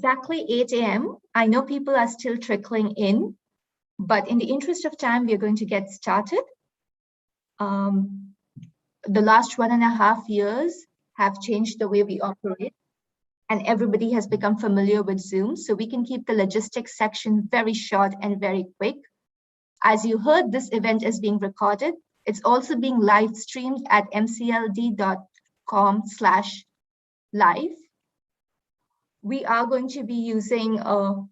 exactly 8 a.m. I know people are still trickling in, but in the interest of time, we're going to get started. The last 1.5 years have changed the way we operate, and everybody has become familiar with Zoom, so we can keep the logistics section very short and very quick. As you heard, this event is being recorded. It's also being live streamed at mcld.com/live. We are going to be using a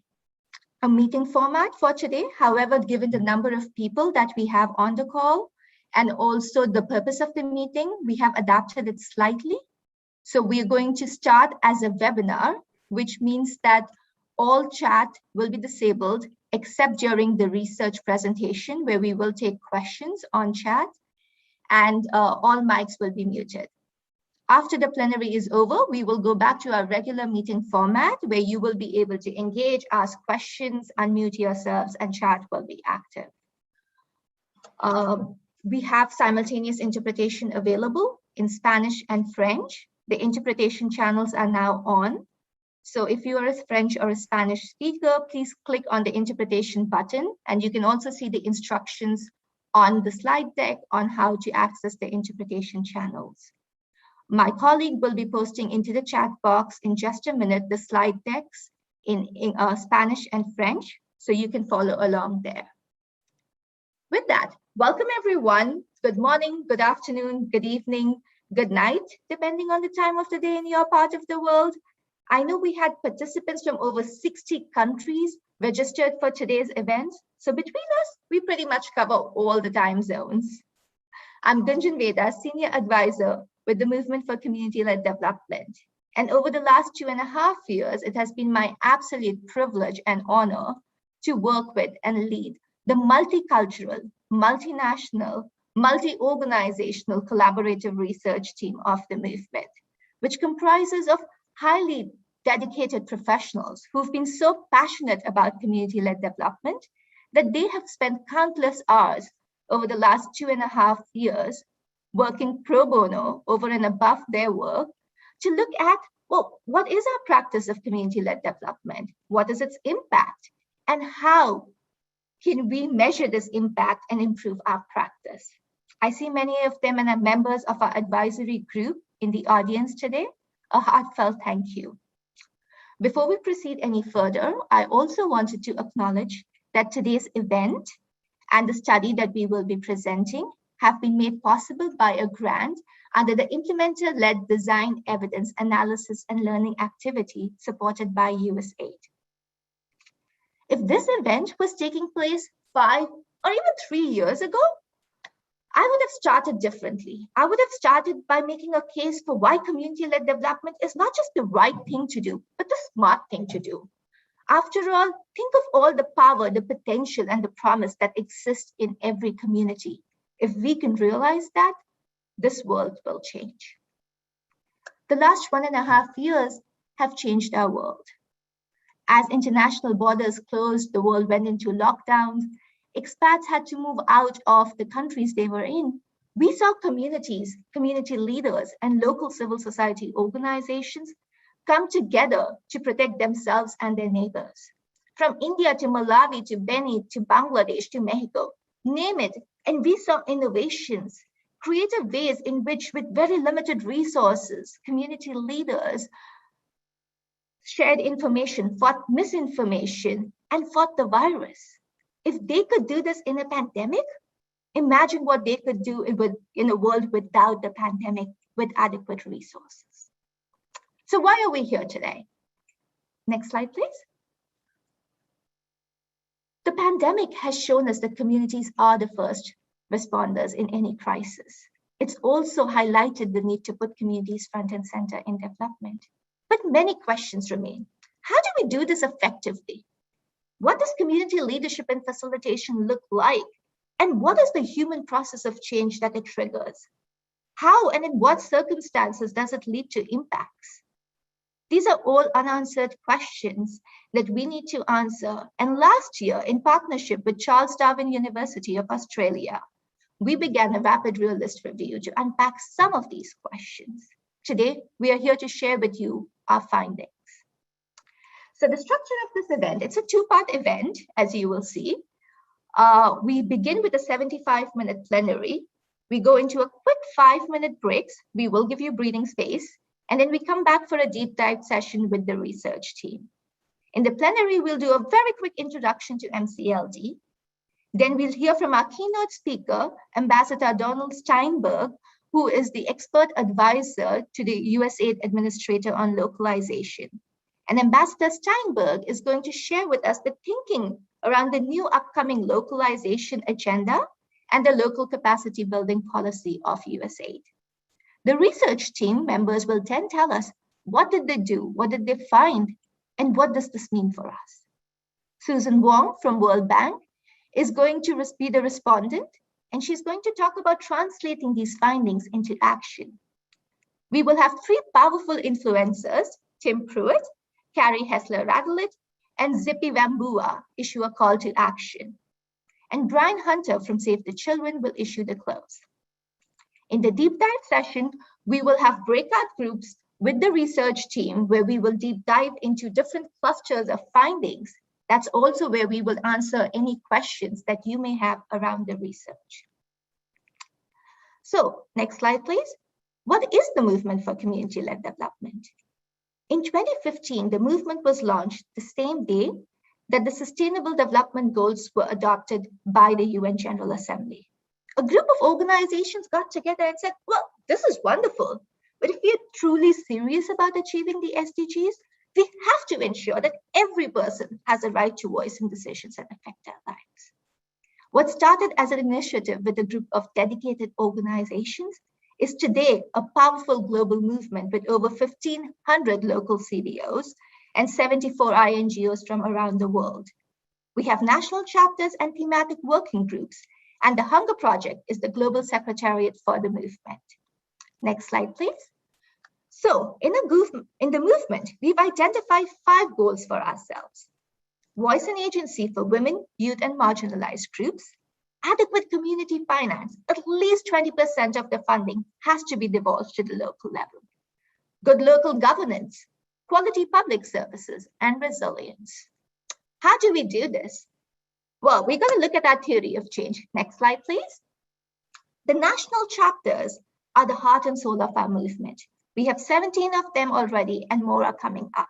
meeting format for today. However, given the number of people that we have on the call and also the purpose of the meeting, we have adapted it slightly. So we're going to start as a webinar, which means that all chat will be disabled except during the research presentation, where we will take questions on chat, and all mics will be muted. After the plenary is over, we will go back to our regular meeting format where you will be able to engage, ask questions, unmute yourselves, and chat will be active. We have simultaneous interpretation available in Spanish and French. The interpretation channels are now on. So if you are a French or a Spanish speaker, please click on the interpretation button, and you can also see the instructions on the slide deck on how to access the interpretation channels. My colleague will be posting into the chat box in just a minute the slide decks in Spanish and French, so you can follow along there. With that, welcome everyone. Good morning, good afternoon, good evening, good night, depending on the time of the day in your part of the world. I know we had participants from over 60 countries registered for today's event, so between us, we pretty much cover all the time zones. I'm Gunjan Veda, Senior Advisor with the Movement for Community-Led Development. And over the last 2.5 years, it has been my absolute privilege and honor to work with and lead the multicultural, multinational, multi-organizational collaborative research team of the movement, which comprises of highly dedicated professionals who've been so passionate about community-led development that they have spent countless hours over the last 2.5 years working pro bono over and above their work to look at, well, what is our practice of community-led development? What is its impact? And how can we measure this impact and improve our practice? I see many of them and are members of our advisory group in the audience today. A heartfelt thank you. Before we proceed any further, I also wanted to acknowledge that today's event and the study that we will be presenting have been made possible by a grant under the Implementer-Led Design Evidence Analysis and Learning activity supported by USAID. If this event was taking place 5 or even 3 years ago, I would have started differently. I would have started by making a case for why community-led development is not just the right thing to do, but the smart thing to do. After all, think of all the power, the potential, and the promise that exists in every community. If we can realize that, this world will change. The last 1.5 years have changed our world. As international borders closed, the world went into lockdowns, expats had to move out of the countries they were in. We saw communities, community leaders, and local civil society organizations come together to protect themselves and their neighbors. From India to Malawi to Benin to Bangladesh to Mexico, name it, and we saw innovations, creative ways in which, with very limited resources, community leaders shared information, fought misinformation, and fought the virus. If they could do this in a pandemic, imagine what they could do in a world without the pandemic with adequate resources. So why are we here today? Next slide, please. The pandemic has shown us that communities are the first responders in any crisis. It's also highlighted the need to put communities front and center in development. But many questions remain. How do we do this effectively? What does community leadership and facilitation look like? And what is the human process of change that it triggers? How and in what circumstances does it lead to impacts? These are all unanswered questions that we need to answer. And last year, in partnership with Charles Darwin University of Australia, we began a rapid realist review to unpack some of these questions. Today, we are here to share with you our findings. So the structure of this event, it's a two-part event, as you will see. We begin with a 75-minute plenary. We go into a quick 5-minute breaks. We will give you breathing space. And then we come back for a deep dive session with the research team. In the plenary, we'll do a very quick introduction to MCLD. Then we'll hear from our keynote speaker, Ambassador Donald Steinberg, who is the expert advisor to the USAID Administrator on Localization. And Ambassador Steinberg is going to share with us the thinking around the new upcoming localization agenda and the local capacity building policy of USAID. The research team members will then tell us what did they do, what did they find, and what does this mean for us. Susan Wong from World Bank is going to be the respondent, and she's going to talk about translating these findings into action. We will have three powerful influencers, Tim Pruitt, Carrie Hessler-Radelet, and Zippy Wambua issue a call to action. And Brian Hunter from Save the Children will issue the close. In the deep dive session, we will have breakout groups with the research team where we will deep dive into different clusters of findings. That's also where we will answer any questions that you may have around the research. So next slide, please. What is the Movement for Community-Led Development? In 2015, the movement was launched the same day that the Sustainable Development Goals were adopted by the UN General Assembly. A group of organizations got together and said, well, this is wonderful, but if we are truly serious about achieving the SDGs, we have to ensure that every person has a right to voice in decisions that affect their lives. What started as an initiative with a group of dedicated organizations is today a powerful global movement with over 1,500 local CBOs and 74 INGOs from around the world. We have national chapters and thematic working groups, and the Hunger Project is the global secretariat for the movement. Next slide, please. So in the movement, we've identified 5 goals for ourselves. Voice and agency for women, youth, and marginalized groups. Adequate community finance, at least 20% of the funding has to be divulged to the local level. Good local governance, quality public services, and resilience. How do we do this? Well, we're going to look at our theory of change. Next slide, please. The national chapters are the heart and soul of our movement. We have 17 of them already, and more are coming up.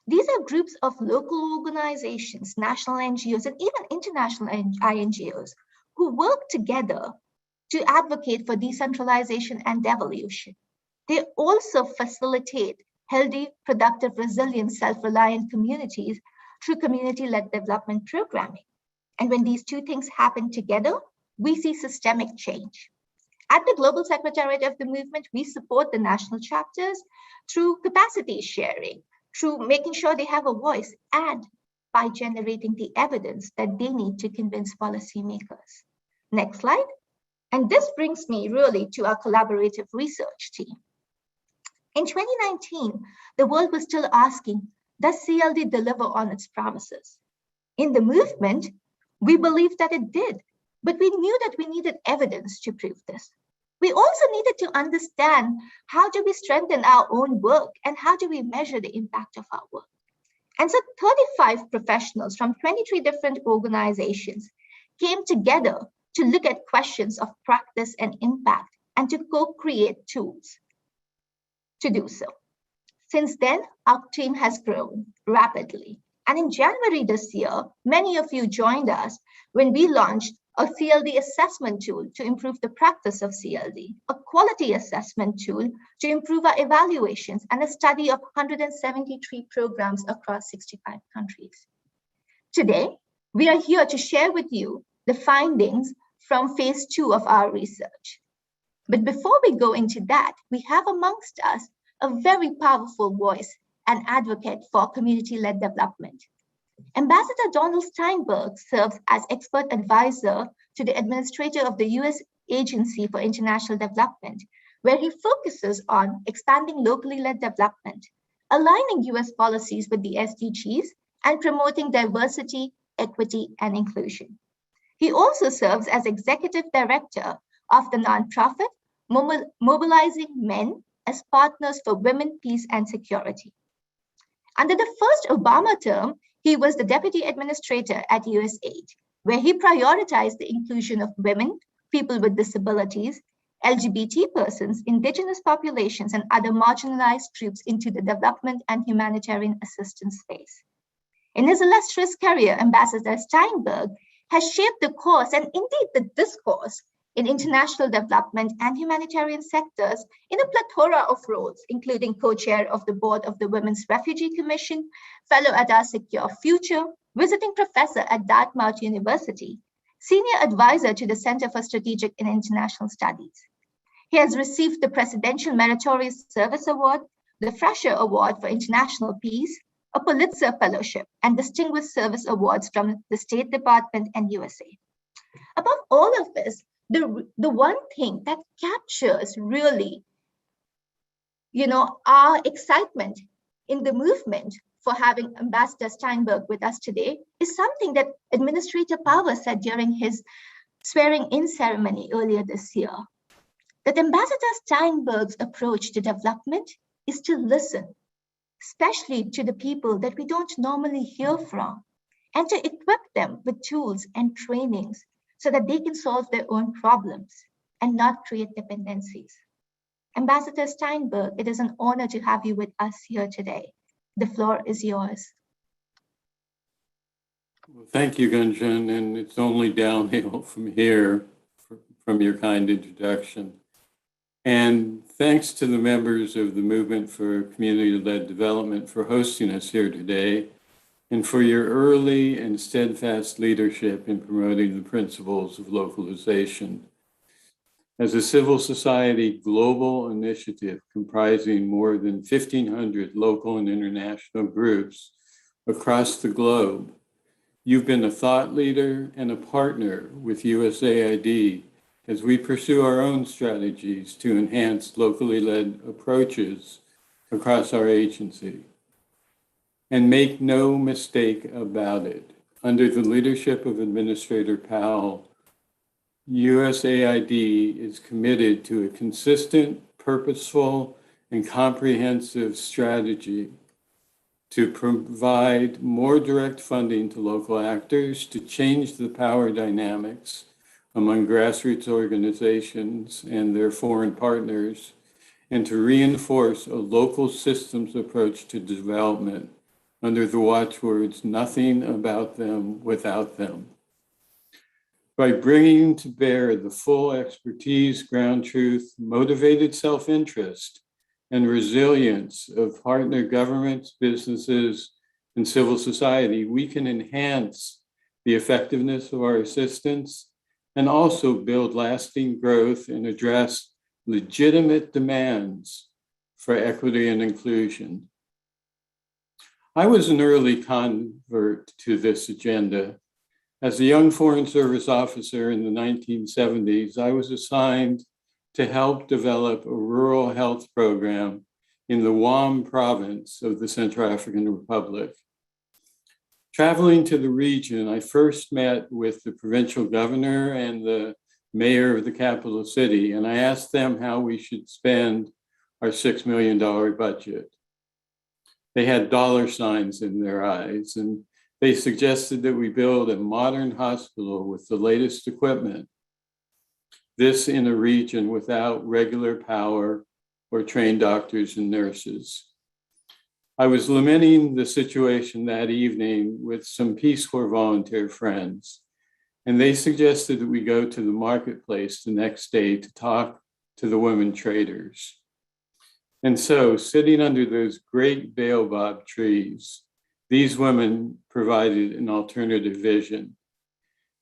These are groups of local organizations, national NGOs, and even international INGOs who work together to advocate for decentralization and devolution. They also facilitate healthy, productive, resilient, self-reliant communities through community-led development programming. And when these two things happen together, we see systemic change. At the Global Secretariat of the movement, we support the national chapters through capacity sharing, through making sure they have a voice, and by generating the evidence that they need to convince policymakers. Next slide. And this brings me really to our collaborative research team. In 2019, the world was still asking, does CLD deliver on its promises? In the movement, we believed that it did, but we knew that we needed evidence to prove this. We also needed to understand how do we strengthen our own work and how do we measure the impact of our work. And so 35 professionals from 23 different organizations came together to look at questions of practice and impact and to co-create tools to do so. Since then, our team has grown rapidly. And in January this year, many of you joined us when we launched a CLD assessment tool to improve the practice of CLD, a quality assessment tool to improve our evaluations, and a study of 173 programs across 65 countries. Today, we are here to share with you the findings from phase 2 of our research. But before we go into that, we have amongst us a very powerful voice and advocate for community-led development. Ambassador Donald Steinberg serves as expert advisor to the administrator of the U.S. Agency for International Development, where he focuses on expanding locally led development, aligning U.S. policies with the SDGs, and promoting diversity, equity, and inclusion. He also serves as executive director of the nonprofit Mobilizing Men as Partners for Women, Peace, and Security. Under the first Obama term, he was the deputy administrator at USAID, where he prioritized the inclusion of women, people with disabilities, LGBT persons, indigenous populations, and other marginalized groups into the development and humanitarian assistance space. In his illustrious career, Ambassador Steinberg has shaped the course and indeed the discourse in international development and humanitarian sectors in a plethora of roles, including co-chair of the board of the Women's Refugee Commission, fellow at our Secure Future, visiting professor at Dartmouth University, senior advisor to the Center for Strategic and International Studies. He has received the Presidential Meritorious Service Award, the Fraser Award for International Peace, a Pulitzer Fellowship, and Distinguished Service Awards from the State Department and USA. Above all of this, the one thing that captures really, our excitement in the movement for having Ambassador Steinberg with us today is something that Administrator Power said during his swearing-in ceremony earlier this year, that Ambassador Steinberg's approach to development is to listen, especially to the people that we don't normally hear from, and to equip them with tools and trainings so that they can solve their own problems and not create dependencies. Ambassador Steinberg, it is an honor to have you with us here today. The floor is yours. Well, thank you, Gunjan, and it's only downhill from here, from your kind introduction. And thanks to the members of the Movement for Community-Led Development for hosting us here today, and for your early and steadfast leadership in promoting the principles of localization. As a civil society global initiative comprising more than 1,500 local and international groups across the globe, you've been a thought leader and a partner with USAID as we pursue our own strategies to enhance locally led approaches across our agency. And make no mistake about it, under the leadership of Administrator Powell, USAID is committed to a consistent, purposeful, and comprehensive strategy to provide more direct funding to local actors to change the power dynamics among grassroots organizations and their foreign partners, and to reinforce a local systems approach to development under the watchwords, nothing about them without them. By bringing to bear the full expertise, ground truth, motivated self-interest, and resilience of partner governments, businesses, and civil society, we can enhance the effectiveness of our assistance and also build lasting growth and address legitimate demands for equity and inclusion. I was an early convert to this agenda. As a young Foreign Service officer in the 1970s, I was assigned to help develop a rural health program in the WAM province of the Central African Republic. Traveling to the region, I first met with the provincial governor and the mayor of the capital city, and I asked them how we should spend our $6 million budget. They had dollar signs in their eyes, and they suggested that we build a modern hospital with the latest equipment. This in a region without regular power or trained doctors and nurses. I was lamenting the situation that evening with some Peace Corps volunteer friends, and they suggested that we go to the marketplace the next day to talk to the women traders. And so, sitting under those great baobab trees, these women provided an alternative vision.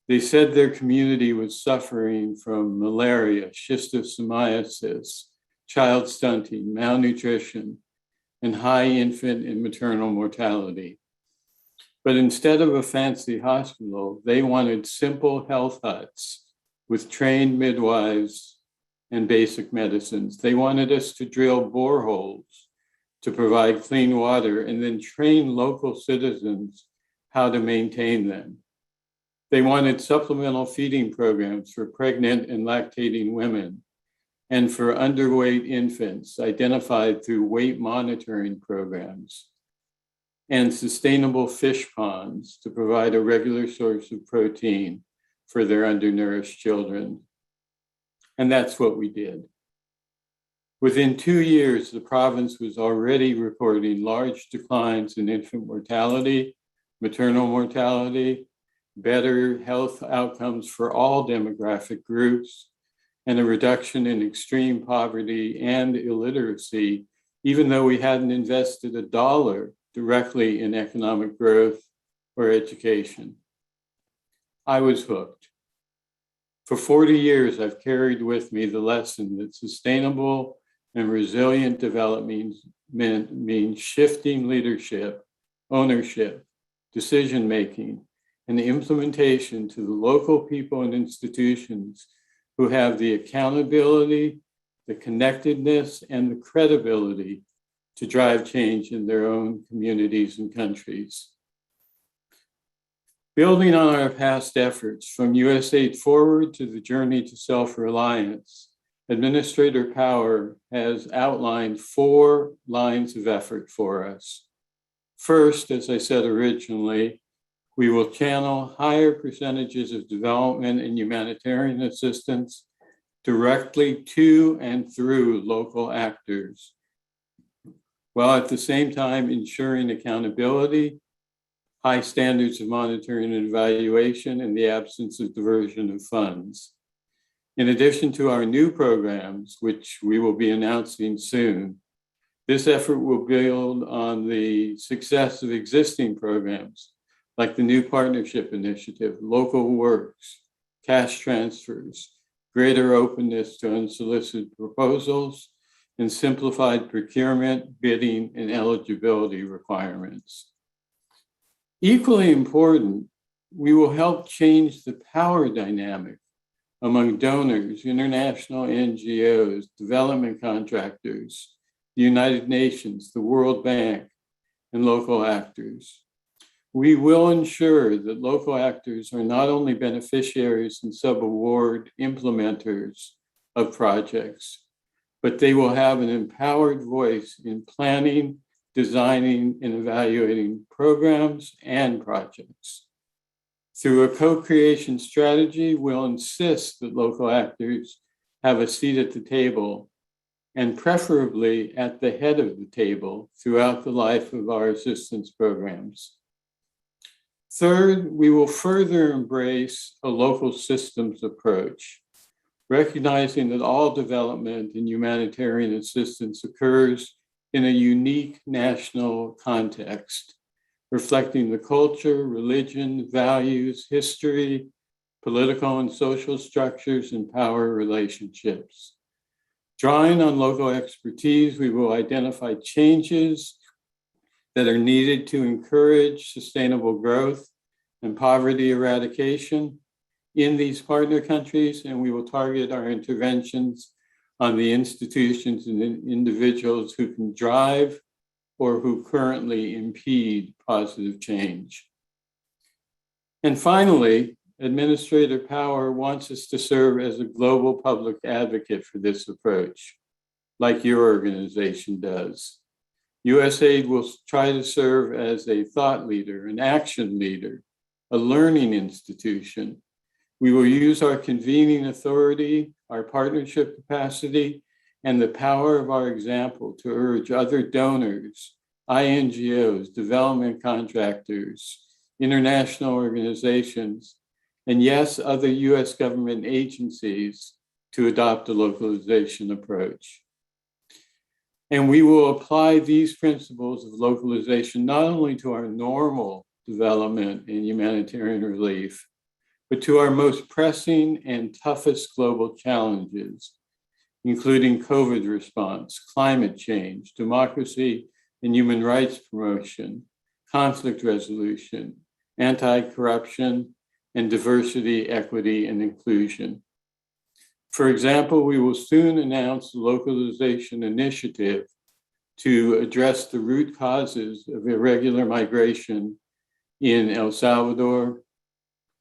They said their community was suffering from malaria, schistosomiasis, child stunting, malnutrition, and high infant and maternal mortality. But instead of a fancy hospital, they wanted simple health huts with trained midwives and basic medicines. They wanted us to drill boreholes to provide clean water and then train local citizens how to maintain them. They wanted supplemental feeding programs for pregnant and lactating women and for underweight infants identified through weight monitoring programs. and sustainable fish ponds to provide a regular source of protein for their undernourished children. And that's what we did. Within 2 years, the province was already reporting large declines in infant mortality, maternal mortality, better health outcomes for all demographic groups, and a reduction in extreme poverty and illiteracy, even though we hadn't invested a dollar directly in economic growth or education. I was hooked. For 40 years, I've carried with me the lesson that sustainable and resilient development means shifting leadership, ownership, decision-making, and the implementation to the local people and institutions who have the accountability, the connectedness, and the credibility to drive change in their own communities and countries. Building on our past efforts from USAID Forward to the Journey to Self-Reliance, Administrator Power has outlined 4 lines of effort for us. First, as I said originally, we will channel higher percentages of development and humanitarian assistance directly to and through local actors, while at the same time ensuring accountability, high standards of monitoring and evaluation, and the absence of diversion of funds. In addition to our new programs, which we will be announcing soon, this effort will build on the success of existing programs like the new partnership initiative, local works, cash transfers, greater openness to unsolicited proposals, and simplified procurement, bidding, and eligibility requirements. Equally important, we will help change the power dynamic among donors, international NGOs, development contractors, the United Nations, the World Bank, and local actors. We will ensure that local actors are not only beneficiaries and sub-award implementers of projects, but they will have an empowered voice in planning, designing, and evaluating programs and projects. Through a co-creation strategy, we'll insist that local actors have a seat at the table, and preferably at the head of the table throughout the life of our assistance programs. Third, we will further embrace a local systems approach, recognizing that all development and humanitarian assistance occurs in a unique national context, reflecting the culture, religion, values, history, political and social structures, and power relationships. Drawing on local expertise, we will identify changes that are needed to encourage sustainable growth and poverty eradication in these partner countries, and we will target our interventions on the institutions and individuals who can drive or who currently impede positive change. And finally, Administrator Power wants us to serve as a global public advocate for this approach, like your organization does. USAID will try to serve as a thought leader, an action leader, a learning institution. We will use our convening authority, our partnership capacity, and the power of our example to urge other donors, INGOs, development contractors, international organizations, and yes, other US government agencies to adopt a localization approach. And we will apply these principles of localization not only to our normal development and humanitarian relief, but to our most pressing and toughest global challenges, including COVID response, climate change, democracy and human rights promotion, conflict resolution, anti-corruption, and diversity, equity, and inclusion. For example, we will soon announce the localization initiative to address the root causes of irregular migration in El Salvador,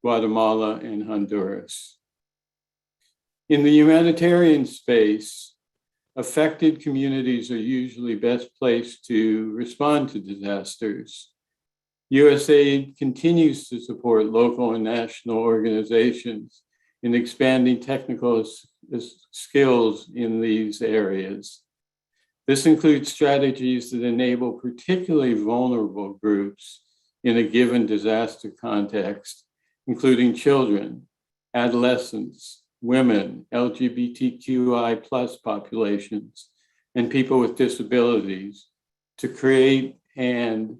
Guatemala, and Honduras. In the humanitarian space, affected communities are usually best placed to respond to disasters. USAID continues to support local and national organizations in expanding technical skills in these areas. This includes strategies that enable particularly vulnerable groups in a given disaster context, including children, adolescents, women, LGBTQI+ populations, and people with disabilities, to create and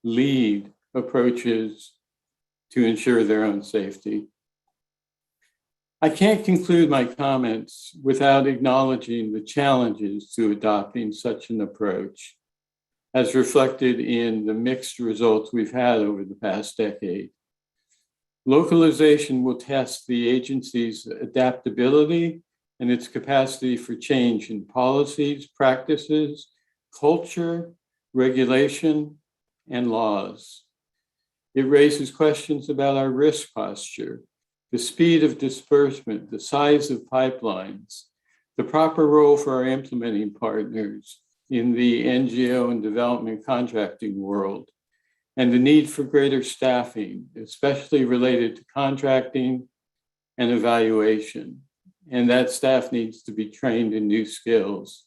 lead approaches to ensure their own safety. I can't conclude my comments without acknowledging the challenges to adopting such an approach, as reflected in the mixed results we've had over the past decade. Localization will test the agency's adaptability and its capacity for change in policies, practices, culture, regulation, and laws. It raises questions about our risk posture, the speed of disbursement, the size of pipelines, the proper role for our implementing partners in the NGO and development contracting world, and the need for greater staffing, especially related to contracting and evaluation. And that staff needs to be trained in new skills.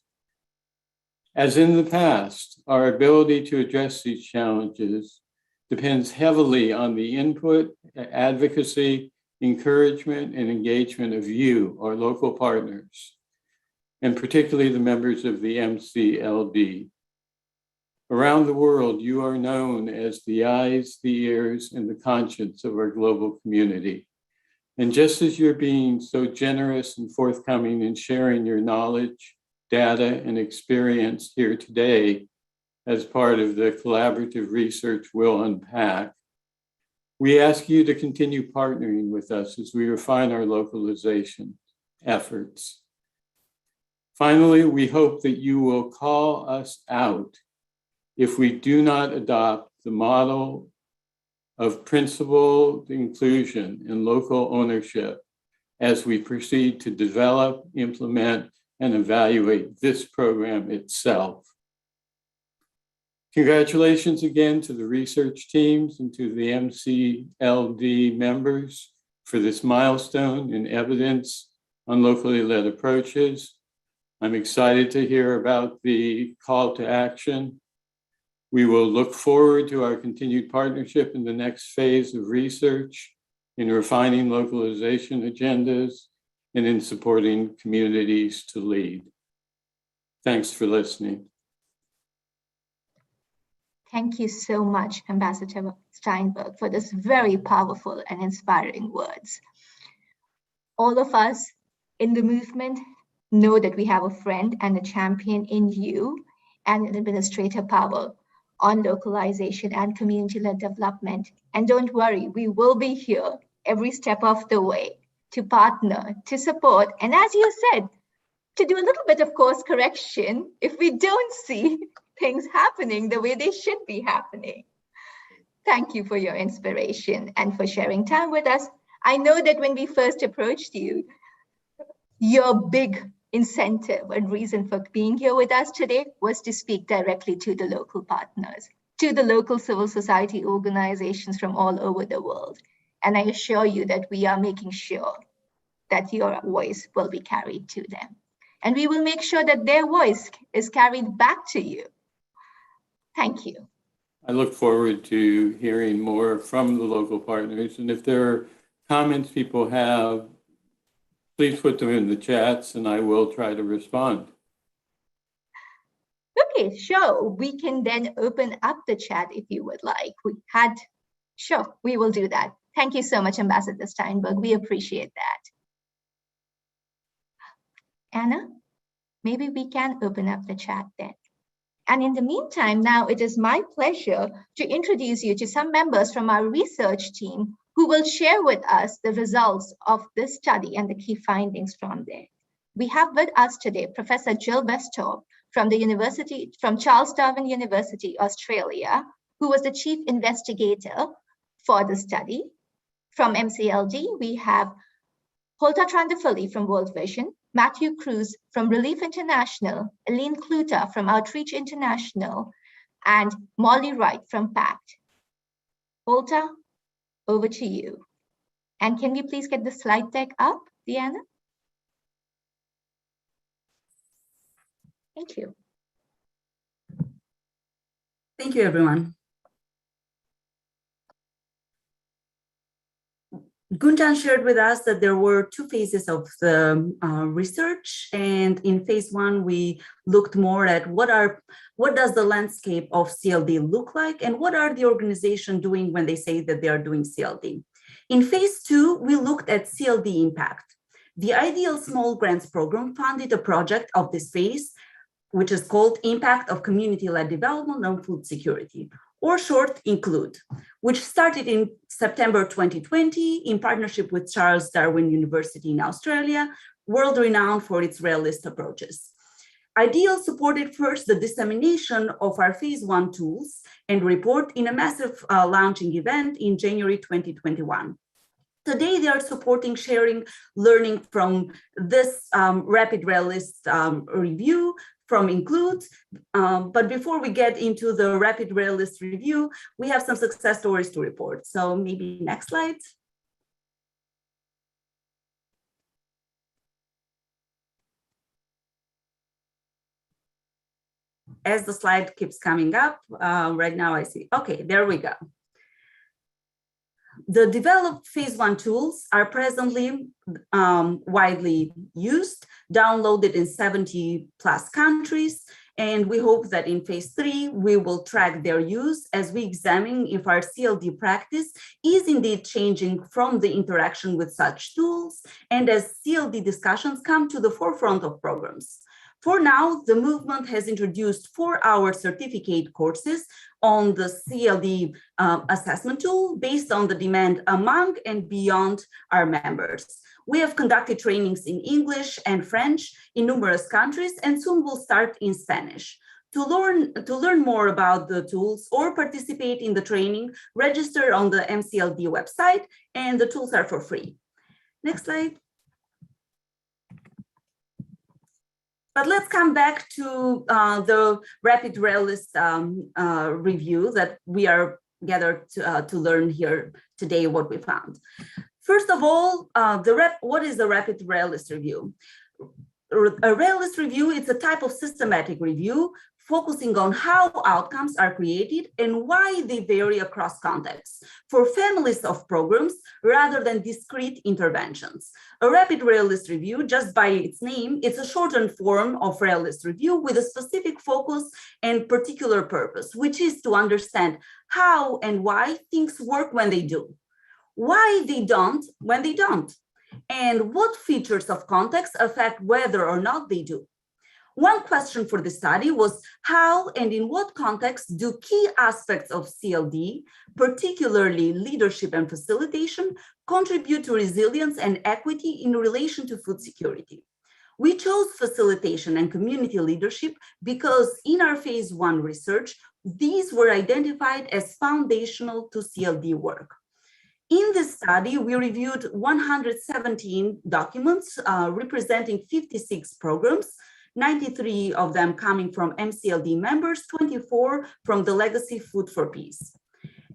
As in the past, our ability to address these challenges depends heavily on the input, advocacy, encouragement, and engagement of you, our local partners, and particularly the members of the MCLD. Around the world, you are known as the eyes, the ears, and the conscience of our global community. And just as you're being so generous and forthcoming in sharing your knowledge, data, and experience here today as part of the collaborative research we'll unpack, we ask you to continue partnering with us as we refine our localization efforts. Finally, we hope that you will call us out if we do not adopt the model of principled inclusion and local ownership as we proceed to develop, implement, and evaluate this program itself. Congratulations again to the research teams and to the MCLD members for this milestone in evidence on locally led approaches. I'm excited to hear about the call to action. We will look forward to our continued partnership in the next phase of research, in refining localization agendas, and in supporting communities to lead. Thanks for listening. Thank you so much, Ambassador Steinberg, for this very powerful and inspiring words. All of us in the movement know that we have a friend and a champion in you and an Administrator Powell on localization and community-led development. And don't worry, we will be here every step of the way to partner, to support, and as you said, to do a little bit of course correction if we don't see things happening the way they should be happening. Thank you for your inspiration and for sharing time with us. I know that when we first approached you, your big incentive and reason for being here with us today was to speak directly to the local partners, to the local civil society organizations from all over the world. And I assure you that we are making sure that your voice will be carried to them. And we will make sure that their voice is carried back to you. Thank you. I look forward to hearing more from the local partners. And if there are comments people have, please put them in the chats and I will try to respond. Okay, sure. We can then open up the chat if you would like. Sure, we will do that. Thank you so much, Ambassador Steinberg. We appreciate that. Anna, maybe we can open up the chat then. And in the meantime, now it is my pleasure to introduce you to some members from our research team who will share with us the results of this study and the key findings from there. We have with us today Professor Jill Westorp from Charles Darwin University, Australia, who was the chief investigator for the study. From MCLD, we have Holta Trandafulli from World Vision, Matthew Cruz from Relief International, Aline Kluter from Outreach International, and Molly Wright from PACT. Volta, over to you. And can we please get the slide deck up, Deanna? Thank you. Thank you, everyone. Gunjan shared with us that there were two phases of the research, and in phase one, we looked more at what does the landscape of CLD look like, and what are the organizations doing when they say that they are doing CLD. In phase two, we looked at CLD impact. The Ideal Small Grants Program funded a project of this phase, which is called Impact of Community-Led Development on Food Security, or short, INCLUDE, which started in September 2020 in partnership with Charles Darwin University in Australia, world-renowned for its realist approaches. Ideal supported first the dissemination of our phase one tools and report in a massive launching event in January 2021. Today, they are supporting sharing, learning from this rapid realist review from INCLUDE. But before we get into the rapid realist review, we have some success stories to report. So maybe next slide. As the slide keeps coming up, right now I see, okay, there we go. The developed phase one tools are presently widely used, downloaded in 70 plus countries, and we hope that in phase three, we will track their use as we examine if our CLD practice is indeed changing from the interaction with such tools, and as CLD discussions come to the forefront of programs. For now, the movement has introduced 4-hour certificate courses on the CLD assessment tool based on the demand among and beyond our members. We have conducted trainings in English and French in numerous countries, and soon we'll start in Spanish. To learn more about the tools or participate in the training, register on the MCLD website, and the tools are for free. Next slide. But let's come back to the rapid realist review that we are gathered to learn here today what we found. First of all, what is the rapid realist review? A realist review is a type of systematic review focusing on how outcomes are created and why they vary across contexts for families of programs rather than discrete interventions. A rapid realist review, just by its name, it's a shortened form of realist review with a specific focus and particular purpose, which is to understand how and why things work when they do, why they don't when they don't, and what features of context affect whether or not they do. One question for the study was how and in what context do key aspects of CLD, particularly leadership and facilitation, contribute to resilience and equity in relation to food security? We chose facilitation and community leadership because in our phase one research, these were identified as foundational to CLD work. In this study, we reviewed 117 documents representing 56 programs, 93 of them coming from MCLD members, 24 from the Legacy Food for Peace.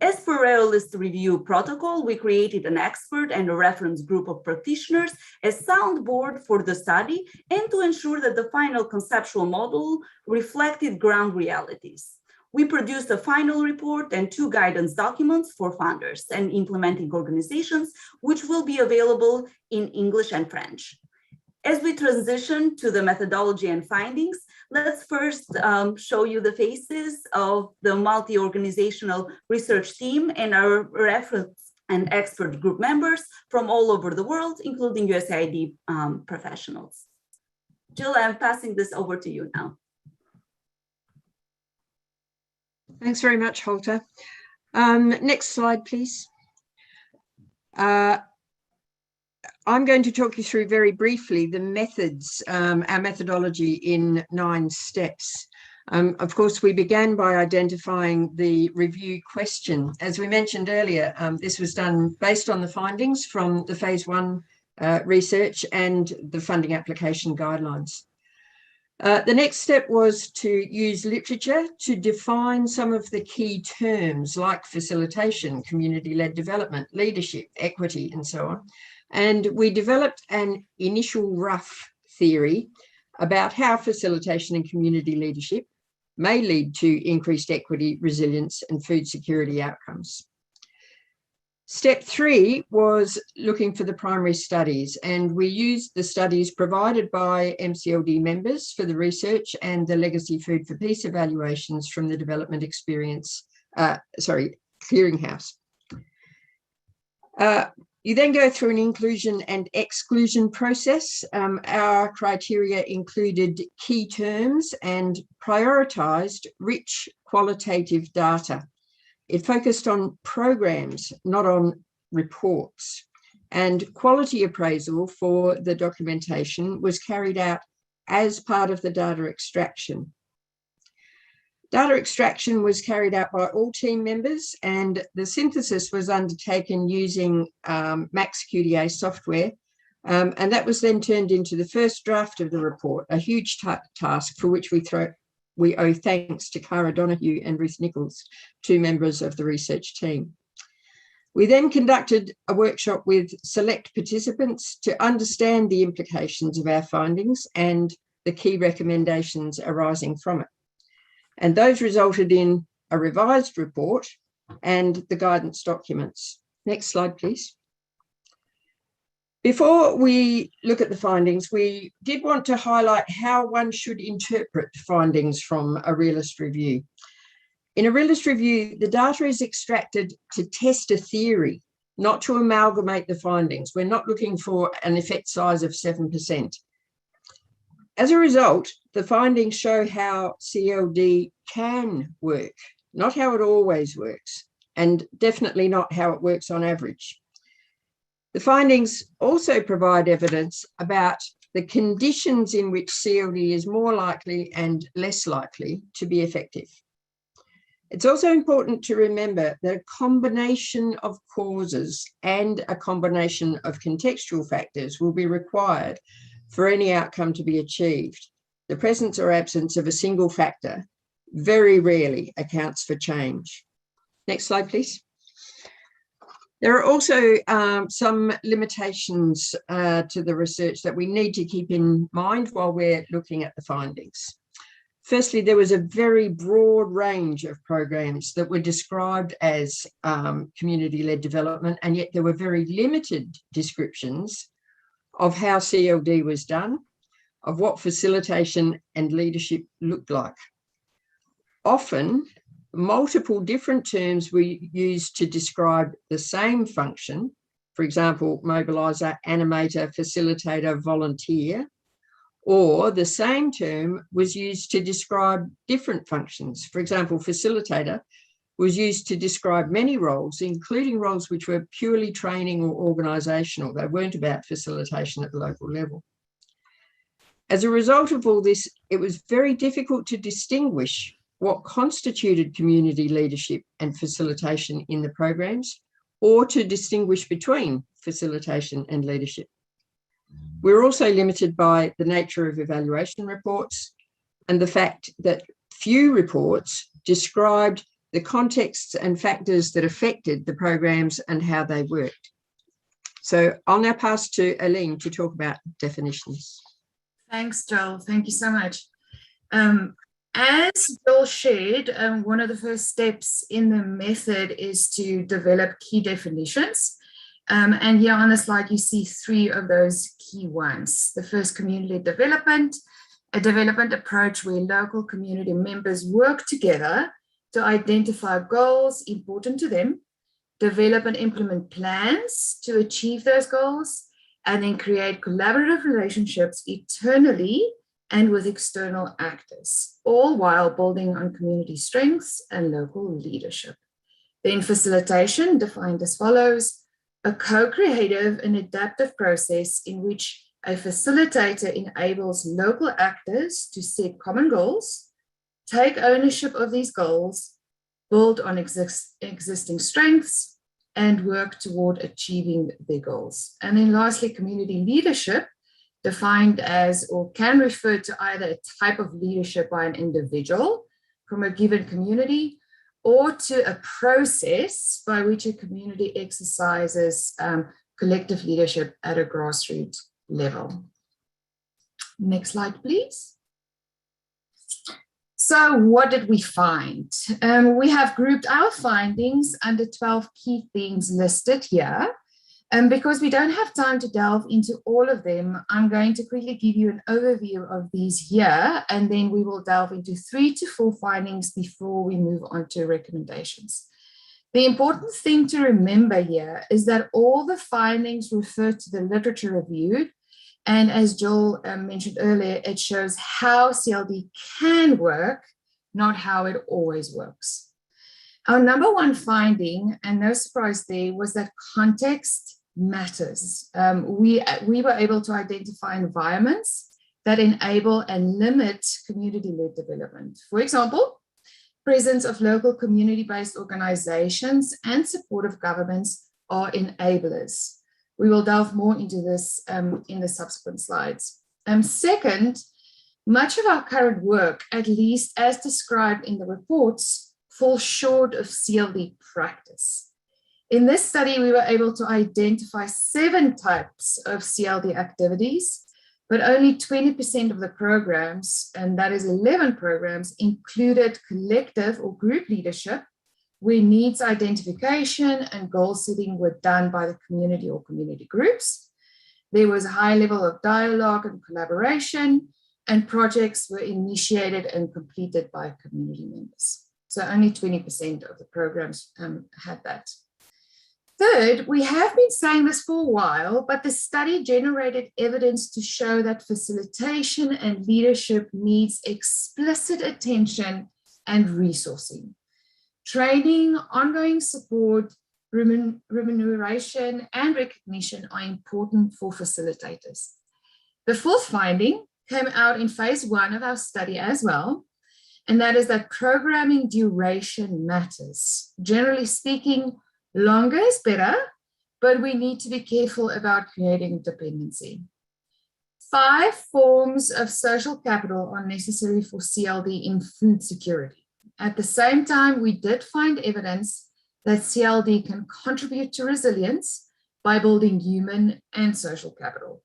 As per realist review protocol, we created an expert and a reference group of practitioners as soundboard for the study and to ensure that the final conceptual model reflected ground realities. We produced a final report and 2 guidance documents for funders and implementing organizations, which will be available in English and French. As we transition to the methodology and findings, let's first show you the faces of the multi-organizational research team and our reference and expert group members from all over the world, including USAID professionals. Jill, I'm passing this over to you now. Thanks very much, Holter. Next slide, please. I'm going to talk you through very briefly the methods, our methodology in 9 steps. Of course, we began by identifying the review question. As we mentioned earlier, this was done based on the findings from the phase 1 research and the funding application guidelines. The next step was to use literature to define some of the key terms like facilitation, community-led development, leadership, equity, and so on. And we developed an initial rough theory about how facilitation and community leadership may lead to increased equity, resilience, and food security outcomes. Step 3 was looking for the primary studies, and we used the studies provided by MCLD members for the research and the Legacy Food for Peace evaluations from the Development Experience, Clearinghouse. You then go through an inclusion and exclusion process. Our criteria included key terms and prioritised rich qualitative data. It focused on programs, not on reports. And quality appraisal for the documentation was carried out as part of the data extraction. Data extraction was carried out by all team members, and the synthesis was undertaken using MaxQDA software. And that was then turned into the first draft of the report, a huge task for which we owe thanks to Cara Donoghue and Ruth Nichols, 2 members of the research team. We then conducted a workshop with select participants to understand the implications of our findings and the key recommendations arising from it. And those resulted in a revised report and the guidance documents. Next slide, please. Before we look at the findings, we did want to highlight how one should interpret findings from a realist review. In a realist review, the data is extracted to test a theory, not to amalgamate the findings. We're not looking for an effect size of 7%. As a result, the findings show how CLD can work, not how it always works, and definitely not how it works on average. The findings also provide evidence about the conditions in which CLD is more likely and less likely to be effective. It's also important to remember that a combination of causes and a combination of contextual factors will be required for any outcome to be achieved. The presence or absence of a single factor very rarely accounts for change. Next slide, please. There are also some limitations to the research that we need to keep in mind while we're looking at the findings. Firstly, there was a very broad range of programs that were described as community-led development, and yet there were very limited descriptions of how CLD was done, of what facilitation and leadership looked like. Often, multiple different terms were used to describe the same function, for example, mobiliser, animator, facilitator, volunteer, or the same term was used to describe different functions. For example, facilitator was used to describe many roles, including roles which were purely training or organisational. They weren't about facilitation at the local level. As a result of all this, it was very difficult to distinguish what constituted community leadership and facilitation in the programs, or to distinguish between facilitation and leadership. We're also limited by the nature of evaluation reports and the fact that few reports described the contexts and factors that affected the programs and how they worked. So I'll now pass to Aline to talk about definitions. Thanks, Joel. Thank you so much. As Joel shared, one of the first steps in the method is to develop key definitions. And here on the slide, you see 3 of those key ones. The first, community development, a development approach where local community members work together to identify goals important to them, develop and implement plans to achieve those goals, and then create collaborative relationships internally and with external actors, all while building on community strengths and local leadership. Then facilitation, defined as follows: a co-creative and adaptive process in which a facilitator enables local actors to set common goals, take ownership of these goals, build on existing strengths, and work toward achieving their goals. And then lastly, community leadership defined as or can refer to either a type of leadership by an individual from a given community or to a process by which a community exercises collective leadership at a grassroots level. Next slide, please. So what did we find? We have grouped our findings under 12 key themes listed here. And because we don't have time to delve into all of them, I'm going to quickly give you an overview of these here, and then we will delve into 3 to 4 findings before we move on to recommendations. The important thing to remember here is that all the findings refer to the literature reviewed. And as Joel mentioned earlier, it shows how CLD can work, not how it always works. Our number one finding, and no surprise there, was that context matters. We were able to identify environments that enable and limit community-led development. For example, presence of local community-based organizations and supportive governments are enablers. We will delve more into this in the subsequent slides. Second, much of our current work, at least as described in the reports, falls short of CLD practice. In this study, we were able to identify 7 types of CLD activities, but only 20% of the programs, and that is 11 programs, included collective or group leadership, where needs identification and goal setting were done by the community or community groups. There was a high level of dialogue and collaboration, and projects were initiated and completed by community members. So only 20% of the programs had that. Third, we have been saying this for a while, but the study generated evidence to show that facilitation and leadership needs explicit attention and resourcing. Training, ongoing support, remuneration, and recognition are important for facilitators. The fourth finding came out in phase 1 of our study as well, and that is that programming duration matters. Generally speaking, longer is better, but we need to be careful about creating dependency. 5 forms of social capital are necessary for CLD in food security. At the same time, we did find evidence that CLD can contribute to resilience by building human and social capital.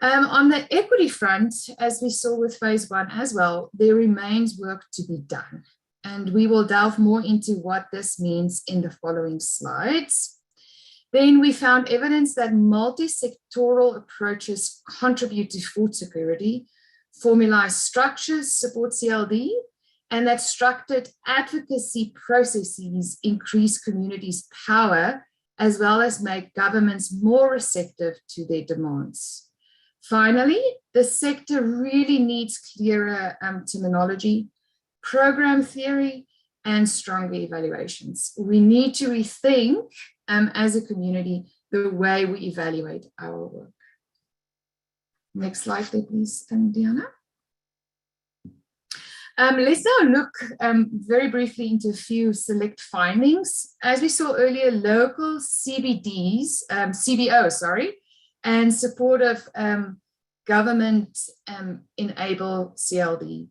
On the equity front, as we saw with phase 1 as well, there remains work to be done. And we will delve more into what this means in the following slides. Then we found evidence that multi-sectoral approaches contribute to food security, formalized structures support CLD, and that structured advocacy processes increase communities' power, as well as make governments more receptive to their demands. Finally, the sector really needs clearer terminology, program theory, and stronger evaluations. We need to rethink, as a community, the way we evaluate our work. Next slide, please, Diana. Let's now look very briefly into a few select findings. As we saw earlier, local CBOs, and supportive government enable CLD.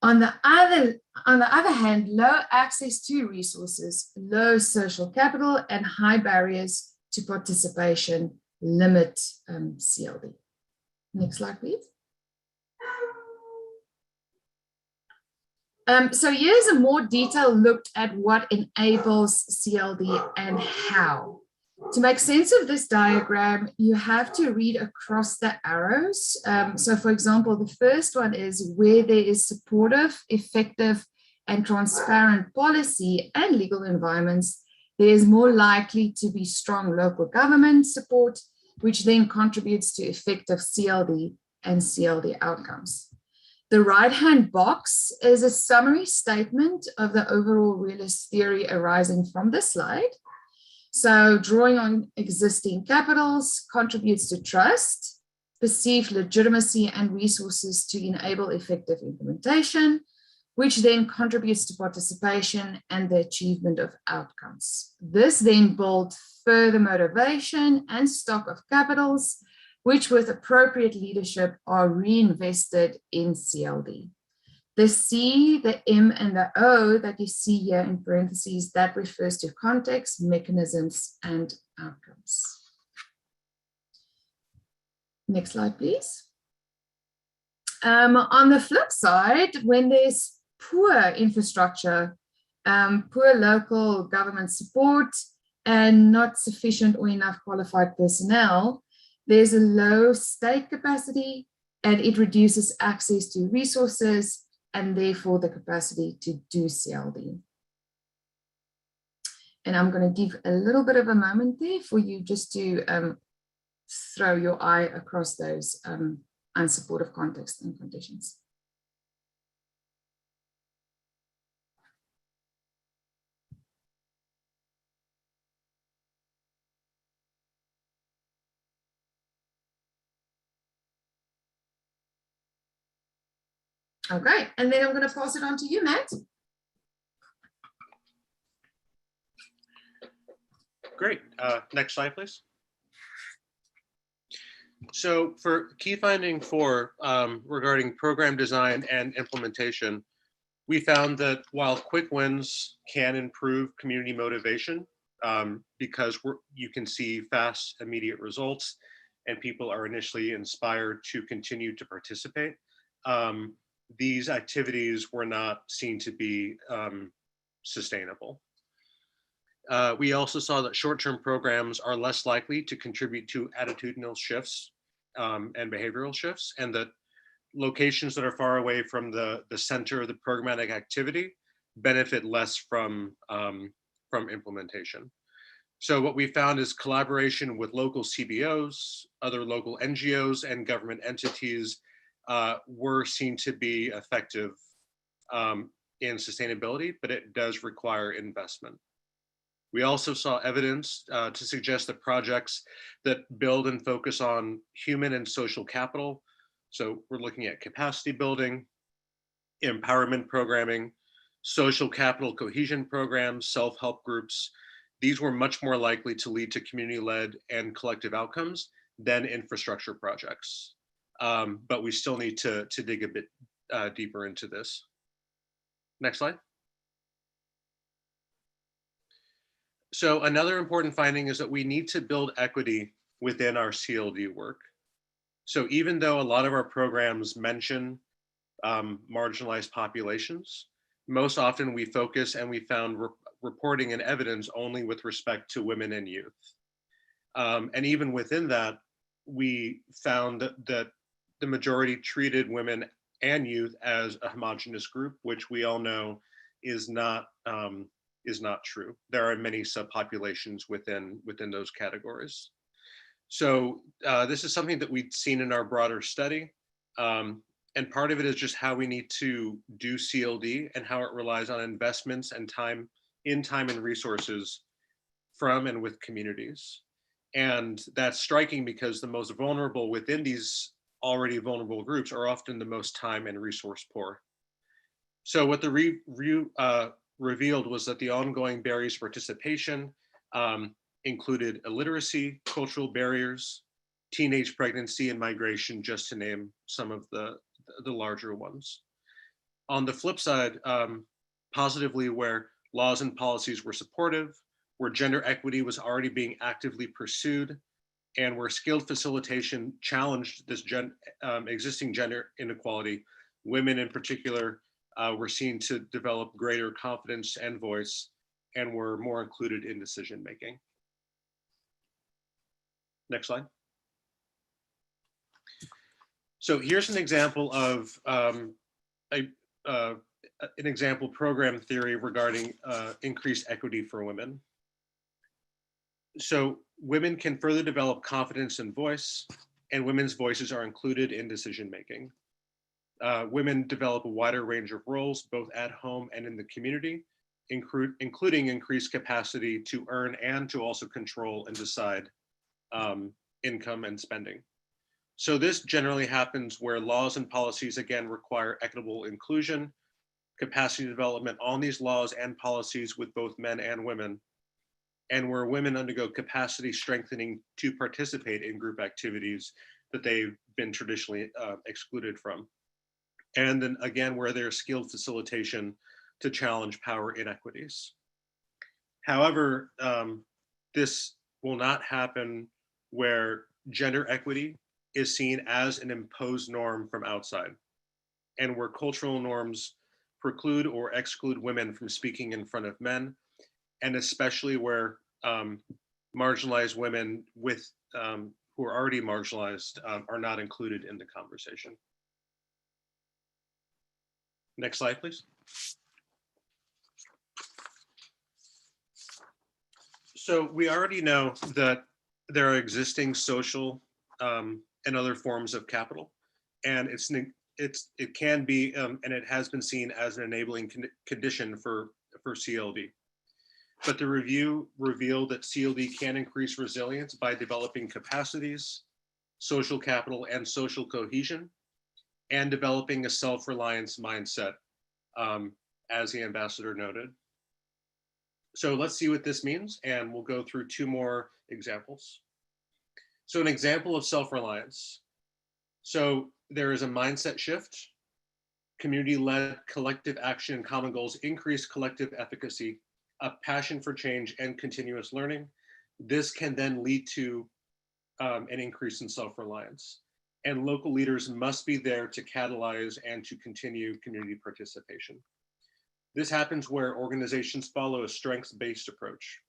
On the other hand, low access to resources, low social capital, and high barriers to participation limit CLD. Next slide, please. So here's a more detailed look at what enables CLD and how. To make sense of this diagram, you have to read across the arrows. So for example, the first one is where there is supportive, effective, and transparent policy and legal environments, there is more likely to be strong local government support, which then contributes to effective CLD and CLD outcomes. The right-hand box is a summary statement of the overall realist theory arising from this slide. So drawing on existing capitals contributes to trust, perceived legitimacy, and resources to enable effective implementation, which then contributes to participation and the achievement of outcomes. This then builds further motivation and stock of capitals, which with appropriate leadership are reinvested in CLD. The C, the M, and the O that you see here in parentheses, that refers to context, mechanisms, and outcomes. Next slide, please. On the flip side, when there's poor infrastructure, poor local government support, and not sufficient or enough qualified personnel, there's a low state capacity, and it reduces access to resources and therefore the capacity to do CLD. And I'm going to give a little bit of a moment there for you just to throw your eye across those unsupportive contexts and conditions. Okay, and then I'm going to pass it on to you, Matt. Great. Next slide, please. So for key finding 4 regarding program design and implementation, we found that while quick wins can improve community motivation because you can see fast, immediate results and people are initially inspired to continue to participate, these activities were not seen to be sustainable. We also saw that short-term programs are less likely to contribute to attitudinal shifts and behavioral shifts, and that locations that are far away from the center of the programmatic activity benefit less from implementation. So what we found is collaboration with local CBOs, other local NGOs, and government entities were seen to be effective in sustainability, but it does require investment. We also saw evidence to suggest that projects that build and focus on human and social capital, so we're looking at capacity building, empowerment programming, social capital cohesion programs, self-help groups, these were much more likely to lead to community-led and collective outcomes than infrastructure projects. But we still need to dig a bit deeper into this. Next slide. So another important finding is that we need to build equity within our CLD work. So even though a lot of our programs mention marginalized populations, most often we focus and we found reporting and evidence only with respect to women and youth. And even within that, we found that the majority treated women and youth as a homogeneous group, which we all know is not true. There are many subpopulations within those categories. So this is something that we've seen in our broader study. And part of it is just how we need to do CLD and how it relies on investments and time and resources from and with communities. And that's striking because the most vulnerable within these already vulnerable groups are often the most time and resource poor. So what the review revealed was that the ongoing barriers to participation included illiteracy, cultural barriers, teenage pregnancy, and migration, just to name some of the larger ones. On the flip side, positively, where laws and policies were supportive, where gender equity was already being actively pursued, and where skilled facilitation challenged this existing gender inequality, women in particular were seen to develop greater confidence and voice and were more included in decision making. Next slide. So here's an example of an example program theory regarding increased equity for women. So women can further develop confidence and voice, and women's voices are included in decision making. Women develop a wider range of roles, both at home and in the community, including increased capacity to earn and to also control and decide income and spending. So this generally happens where laws and policies, again, require equitable inclusion, capacity development on these laws and policies with both men and women, and where women undergo capacity strengthening to participate in group activities that they've been traditionally excluded from. And then again, where there's skilled facilitation to challenge power inequities. However, this will not happen where gender equity is seen as an imposed norm from outside, and where cultural norms preclude or exclude women from speaking in front of men, and especially where marginalized women with who are already marginalized are not included in the conversation. Next slide, please. So we already know that there are existing social and other forms of capital, and it can be and it has been seen as an enabling condition for CLD. But the review revealed that CLD can increase resilience by developing capacities, social capital, and social cohesion, and developing a self-reliance mindset, as the ambassador noted. So let's see what this means, and we'll go through two more examples. So an example of self-reliance. So there is a mindset shift. Community-led collective action and common goals increase collective efficacy, a passion for change, and continuous learning. This can then lead to an increase in self-reliance. And local leaders must be there to catalyze and to continue community participation. This happens where organizations follow a strengths-based approach,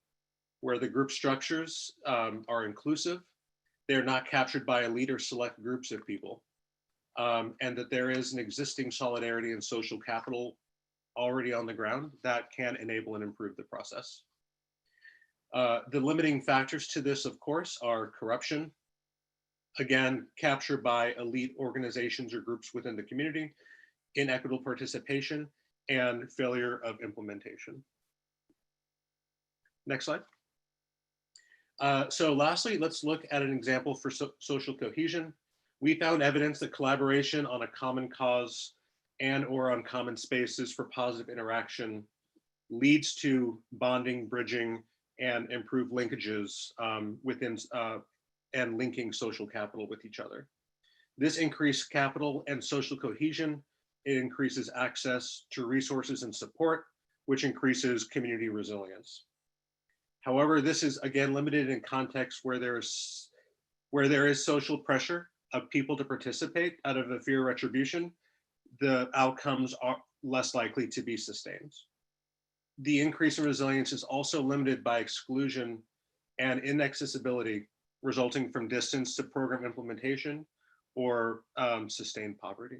where the group structures are inclusive, they're not captured by elite or select groups of people, and that there is an existing solidarity and social capital already on the ground that can enable and improve the process. The limiting factors to this, of course, are corruption, again, captured by elite organizations or groups within the community, inequitable participation, and failure of implementation. Next slide. So lastly, let's look at an example for social cohesion. We found evidence that collaboration on a common cause and or on common spaces for positive interaction leads to bonding, bridging, and improved linkages within and linking social capital with each other. This increased capital and social cohesion, it increases access to resources and support, which increases community resilience. However, this is again limited in contexts where there is social pressure of people to participate out of a fear of retribution. The outcomes are less likely to be sustained. The increase in resilience is also limited by exclusion and inaccessibility resulting from distance to program implementation or sustained poverty.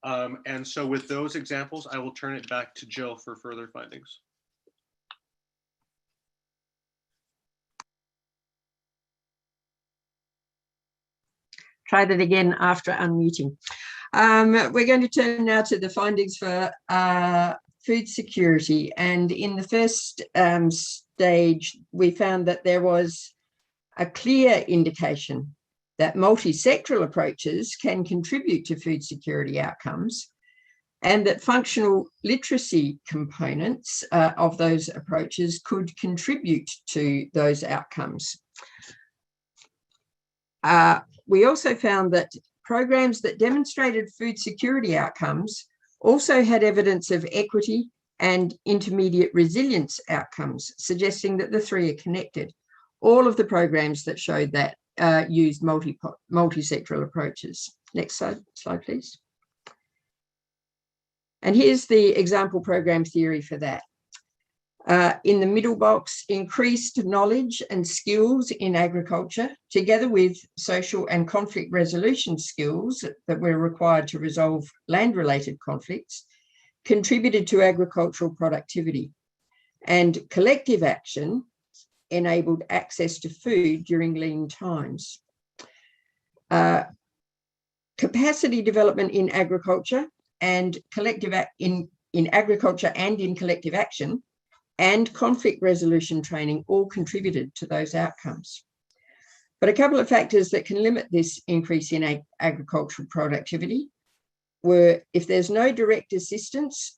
And so with those examples, I will turn it back to Jill for further findings. Try that again after unmuting. We're going to turn now to the findings for food security. And in the first stage, we found that there was a clear indication that multi-sectoral approaches can contribute to food security outcomes, and that functional literacy components of those approaches could contribute to those outcomes. We also found that programs that demonstrated food security outcomes also had evidence of equity and intermediate resilience outcomes, suggesting that the three are connected. All of the programs that showed that used multi-sectoral approaches. Next slide, please. And here's the example program theory for that. In the middle box, increased knowledge and skills in agriculture, together with social and conflict resolution skills that were required to resolve land-related conflicts, contributed to agricultural productivity. And collective action enabled access to food during lean times. Capacity development in agriculture and in agriculture and in collective action and conflict resolution training all contributed to those outcomes. But a couple of factors that can limit this increase in agricultural productivity were if there's no direct assistance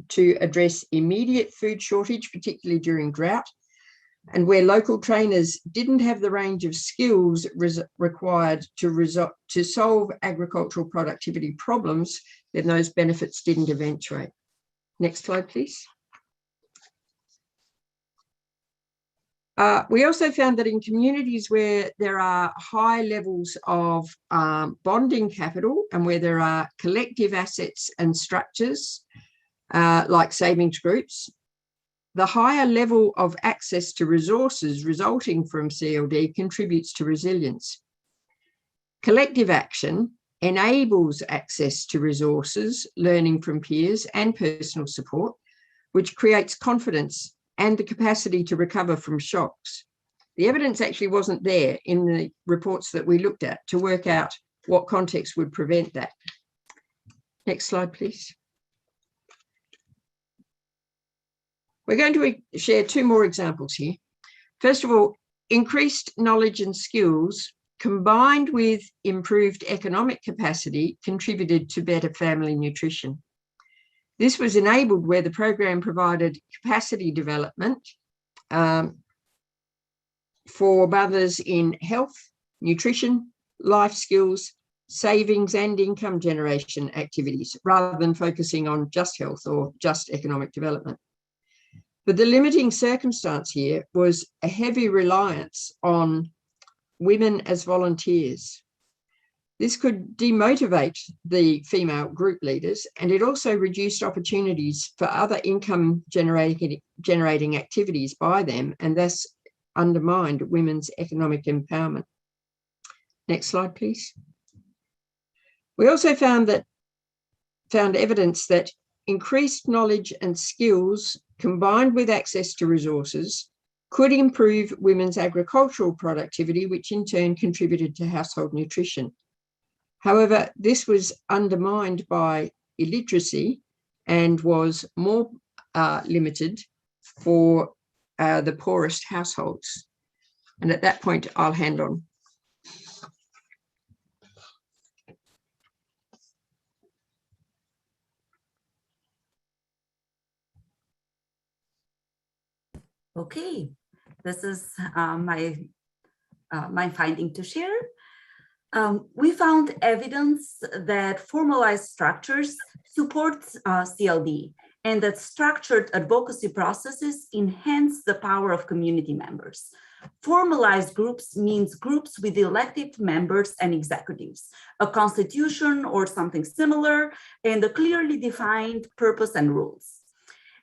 to address immediate food shortage, particularly during drought, and where local trainers didn't have the range of skills required to solve agricultural productivity problems, then those benefits didn't eventuate. Next slide, please. We also found that in communities where there are high levels of bonding capital and where there are collective assets and structures like savings groups, the higher level of access to resources resulting from CLD contributes to resilience. Collective action enables access to resources, learning from peers and personal support, which creates confidence and the capacity to recover from shocks. The evidence actually wasn't there in the reports that we looked at to work out what context would prevent that. Next slide, please. We're going to share two more examples here. First of all, increased knowledge and skills combined with improved economic capacity contributed to better family nutrition. This was enabled where the program provided capacity development for mothers in health, nutrition, life skills, savings and income generation activities, rather than focusing on just health or just economic development. But the limiting circumstance here was a heavy reliance on women as volunteers. This could demotivate the female group leaders, and it also reduced opportunities for other income generating activities by them, and thus undermined women's economic empowerment. Next slide, please. We also found evidence that increased knowledge and skills combined with access to resources could improve women's agricultural productivity, which in turn contributed to household nutrition. However, this was undermined by illiteracy and was more limited for the poorest households. And at that point, I'll hand on. Okay, this is my finding to share. We found evidence that formalized structures support CLD and that structured advocacy processes enhance the power of community members. Formalized groups means groups with elected members and executives, a constitution or something similar, and a clearly defined purpose and rules.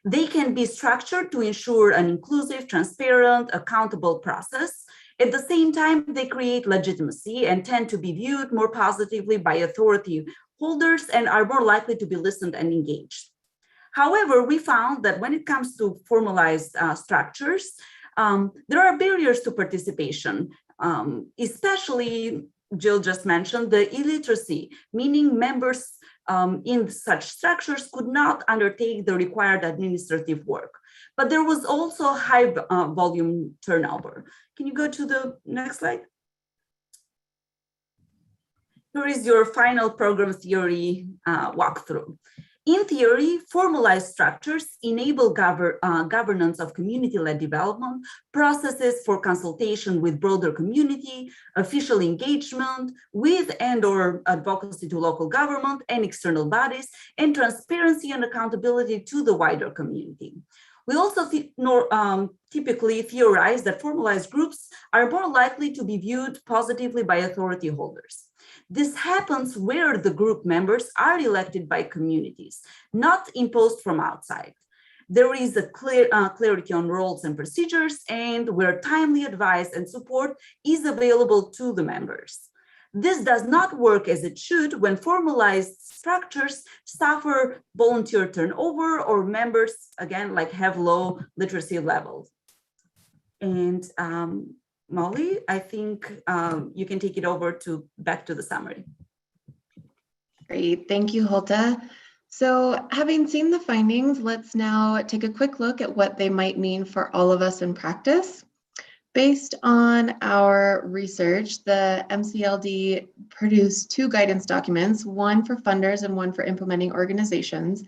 They can be structured to ensure an inclusive, transparent, accountable process. At the same time, they create legitimacy and tend to be viewed more positively by authority holders and are more likely to be listened and engaged. However, we found that when it comes to formalized structures, there are barriers to participation, especially Jill just mentioned the illiteracy, meaning members in such structures could not undertake the required administrative work. But there was also high volume turnover. Can you go to the next slide? Here is your final program theory walkthrough. In theory, formalized structures enable governance of community-led development, processes for consultation with broader community, official engagement with and/or advocacy to local government and external bodies, and transparency and accountability to the wider community. We also typically theorize that formalized groups are more likely to be viewed positively by authority holders. This happens where the group members are elected by communities, not imposed from outside. There is a clarity on roles and procedures, and where timely advice and support is available to the members. This does not work as it should when formalized structures suffer volunteer turnover or members, again, like have low literacy levels. And Molly, I think you can take it over back to the summary. Great, thank you, Hulda. So having seen the findings, let's now take a quick look at what they might mean for all of us in practice. Based on our research, the MCLD produced two guidance documents, one for funders and one for implementing organizations.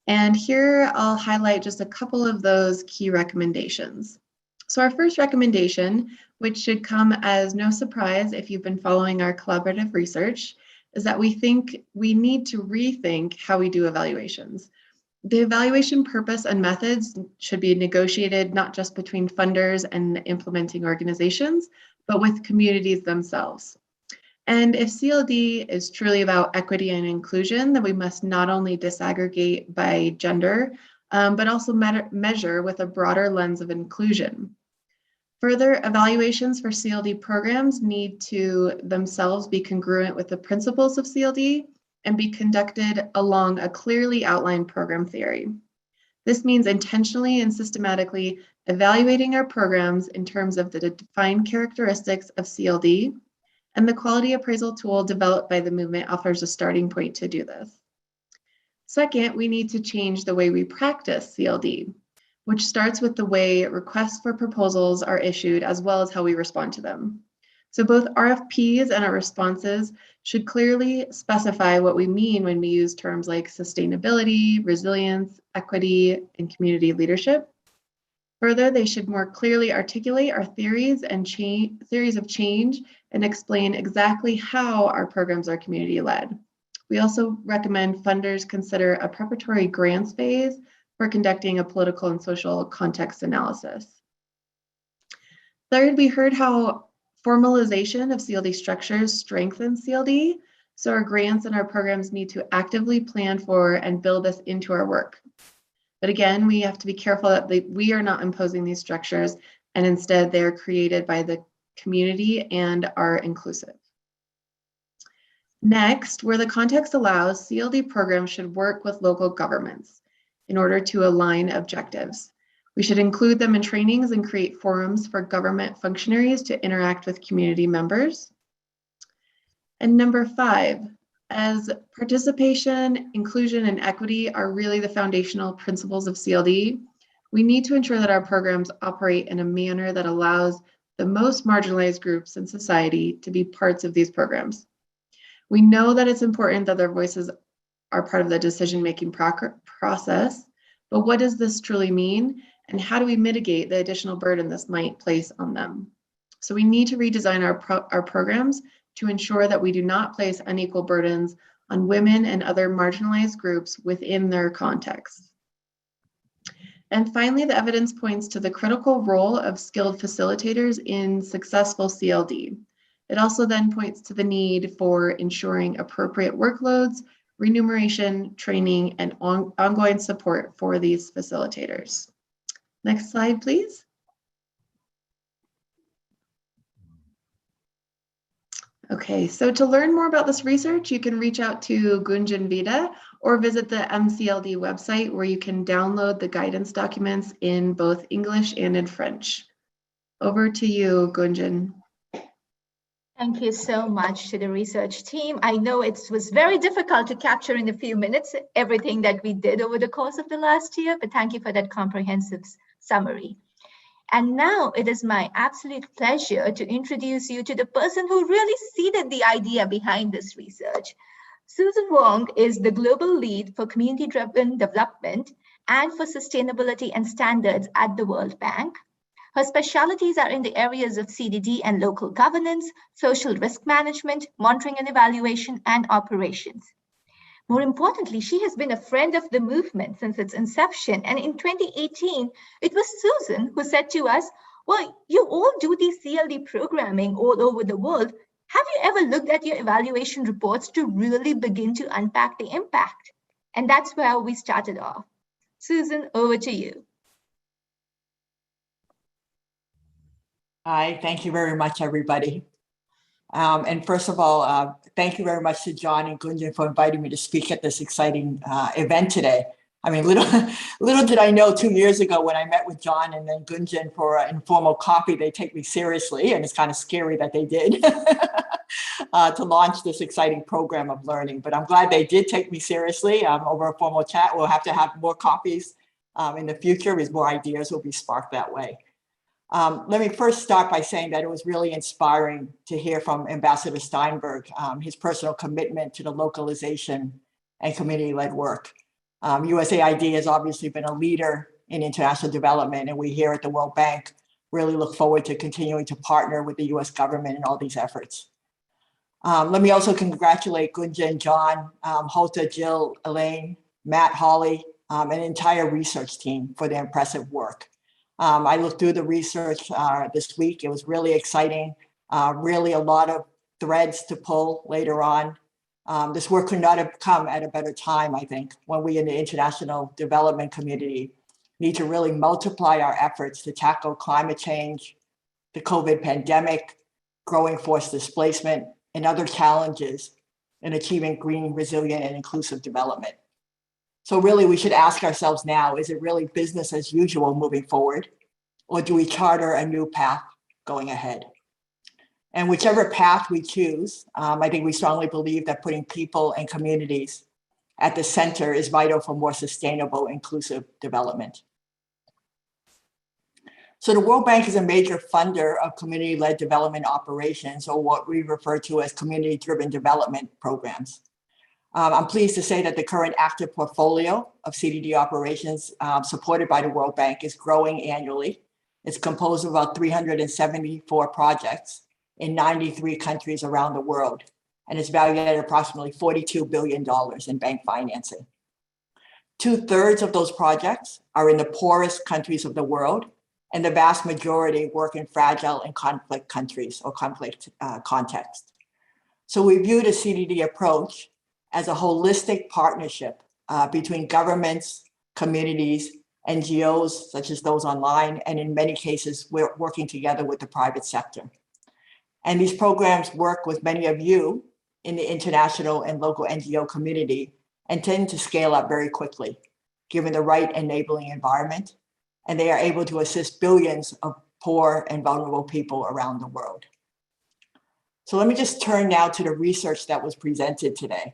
And here I'll highlight just a couple of those key recommendations. So our first recommendation, which should come as no surprise if you've been following our collaborative research, is that we think we need to rethink how we do evaluations. The evaluation purpose and methods should be negotiated not just between funders and implementing organizations, but with communities themselves. And if CLD is truly about equity and inclusion, then we must not only disaggregate by gender, but also measure with a broader lens of inclusion. Further, evaluations for CLD programs need to themselves be congruent with the principles of CLD and be conducted along a clearly outlined program theory. This means intentionally and systematically evaluating our programs in terms of the defined characteristics of CLD, and the quality appraisal tool developed by the movement offers a starting point to do this. Second, we need to change the way we practice CLD, which starts with the way requests for proposals are issued as well as how we respond to them. So both RFPs and our responses should clearly specify what we mean when we use terms like sustainability, resilience, equity, and community leadership. Further, they should more clearly articulate our theories and theories of change and explain exactly how our programs are community-led. We also recommend funders consider a preparatory grants phase for conducting a political and social context analysis. Third, we heard how formalization of CLD structures strengthens CLD, so our grants and our programs need to actively plan for and build this into our work. But again, we have to be careful that we are not imposing these structures, and instead they are created by the community and are inclusive. Next, where the context allows, CLD programs should work with local governments in order to align objectives. We should include them in trainings and create forums for government functionaries to interact with community members. And number 5, as participation, inclusion, and equity are really the foundational principles of CLD, we need to ensure that our programs operate in a manner that allows the most marginalized groups in society to be parts of these programs. We know that it's important that their voices are part of the decision-making process, but what does this truly mean? And how do we mitigate the additional burden this might place on them? So we need to redesign our programs to ensure that we do not place unequal burdens on women and other marginalized groups within their context. And finally, the evidence points to the critical role of skilled facilitators in successful CLD. It also then points to the need for ensuring appropriate workloads, remuneration, training, and ongoing support for these facilitators. Next slide, please. Okay, so to learn more about this research, you can reach out to Gunjan Vida or visit the MCLD website where you can download the guidance documents in both English and in French. Over to you, Gunjan. Thank you so much to the research team. I know it was very difficult to capture in a few minutes everything that we did over the course of the last year, but thank you for that comprehensive summary. And now it is my absolute pleasure to introduce you to the person who really seeded the idea behind this research. Susan Wong is the global lead for community-driven development and for sustainability and standards at the World Bank. Her specialties are in the areas of CDD and local governance, social risk management, monitoring and evaluation, and operations. More importantly, she has been a friend of the movement since its inception. And in 2018, it was Susan who said to us, well, you all do the CLD programming all over the world. Have you ever looked at your evaluation reports to really begin to unpack the impact? And that's where we started off. Susan, over to you. Hi, thank you very much, everybody. And first of all, thank you very much to John and Gunjan for inviting me to speak at this exciting event today. I mean, little did I know 2 years ago when I met with John and then Gunjan for an informal coffee, they take me seriously, and it's kind of scary that they did to launch this exciting program of learning. But I'm glad they did take me seriously over a formal chat. We'll have to have more coffees in the future as more ideas will be sparked that way. Let me first start by saying that it was really inspiring to hear from Ambassador Steinberg, his personal commitment to the localization and community-led work. USAID has obviously been a leader in international development, and we here at the World Bank really look forward to continuing to partner with the US government in all these efforts. Let me also congratulate Gunjan, John, Hota, Jill, Elaine, Matt, Holly, and the entire research team for their impressive work. I looked through the research this week. It was really exciting, really a lot of threads to pull later on. This work could not have come at a better time, I think, when we in the international development community need to really multiply our efforts to tackle climate change, the COVID pandemic, growing forced displacement, and other challenges in achieving green, resilient, and inclusive development. So really, we should ask ourselves now, is it really business as usual moving forward? Or do we charter a new path going ahead? And whichever path we choose, I think we strongly believe that putting people and communities at the center is vital for more sustainable, inclusive development. So the World Bank is a major funder of community-led development operations, or what we refer to as community-driven development programs. I'm pleased to say that the current active portfolio of CDD operations supported by the World Bank is growing annually. It's composed of about 374 projects in 93 countries around the world, and it's valued at approximately $42 billion in bank financing. 2/3 of those projects are in the poorest countries of the world, and the vast majority work in fragile and conflict countries or conflict context. So we view the CDD approach as a holistic partnership between governments, communities, NGOs, such as those online, and in many cases, we're working together with the private sector. And these programs work with many of you in the international and local NGO community and tend to scale up very quickly, given the right enabling environment, and they are able to assist billions of poor and vulnerable people around the world. So let me just turn now to the research that was presented today.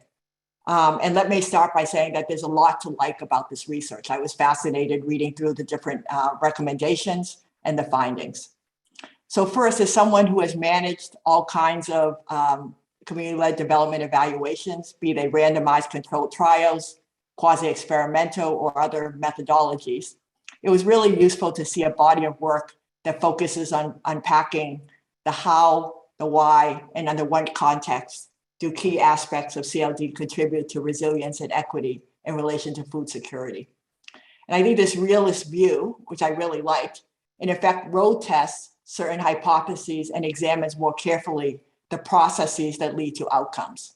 And let me start by saying that there's a lot to like about this research. I was fascinated reading through the different recommendations and the findings. So first, as someone who has managed all kinds of community-led development evaluations, be they randomized controlled trials, quasi-experimental, or other methodologies, it was really useful to see a body of work that focuses on unpacking the how, the why, and under what context do key aspects of CLD contribute to resilience and equity in relation to food security. And I think this realist view, which I really liked, in effect road tests certain hypotheses and examines more carefully the processes that lead to outcomes.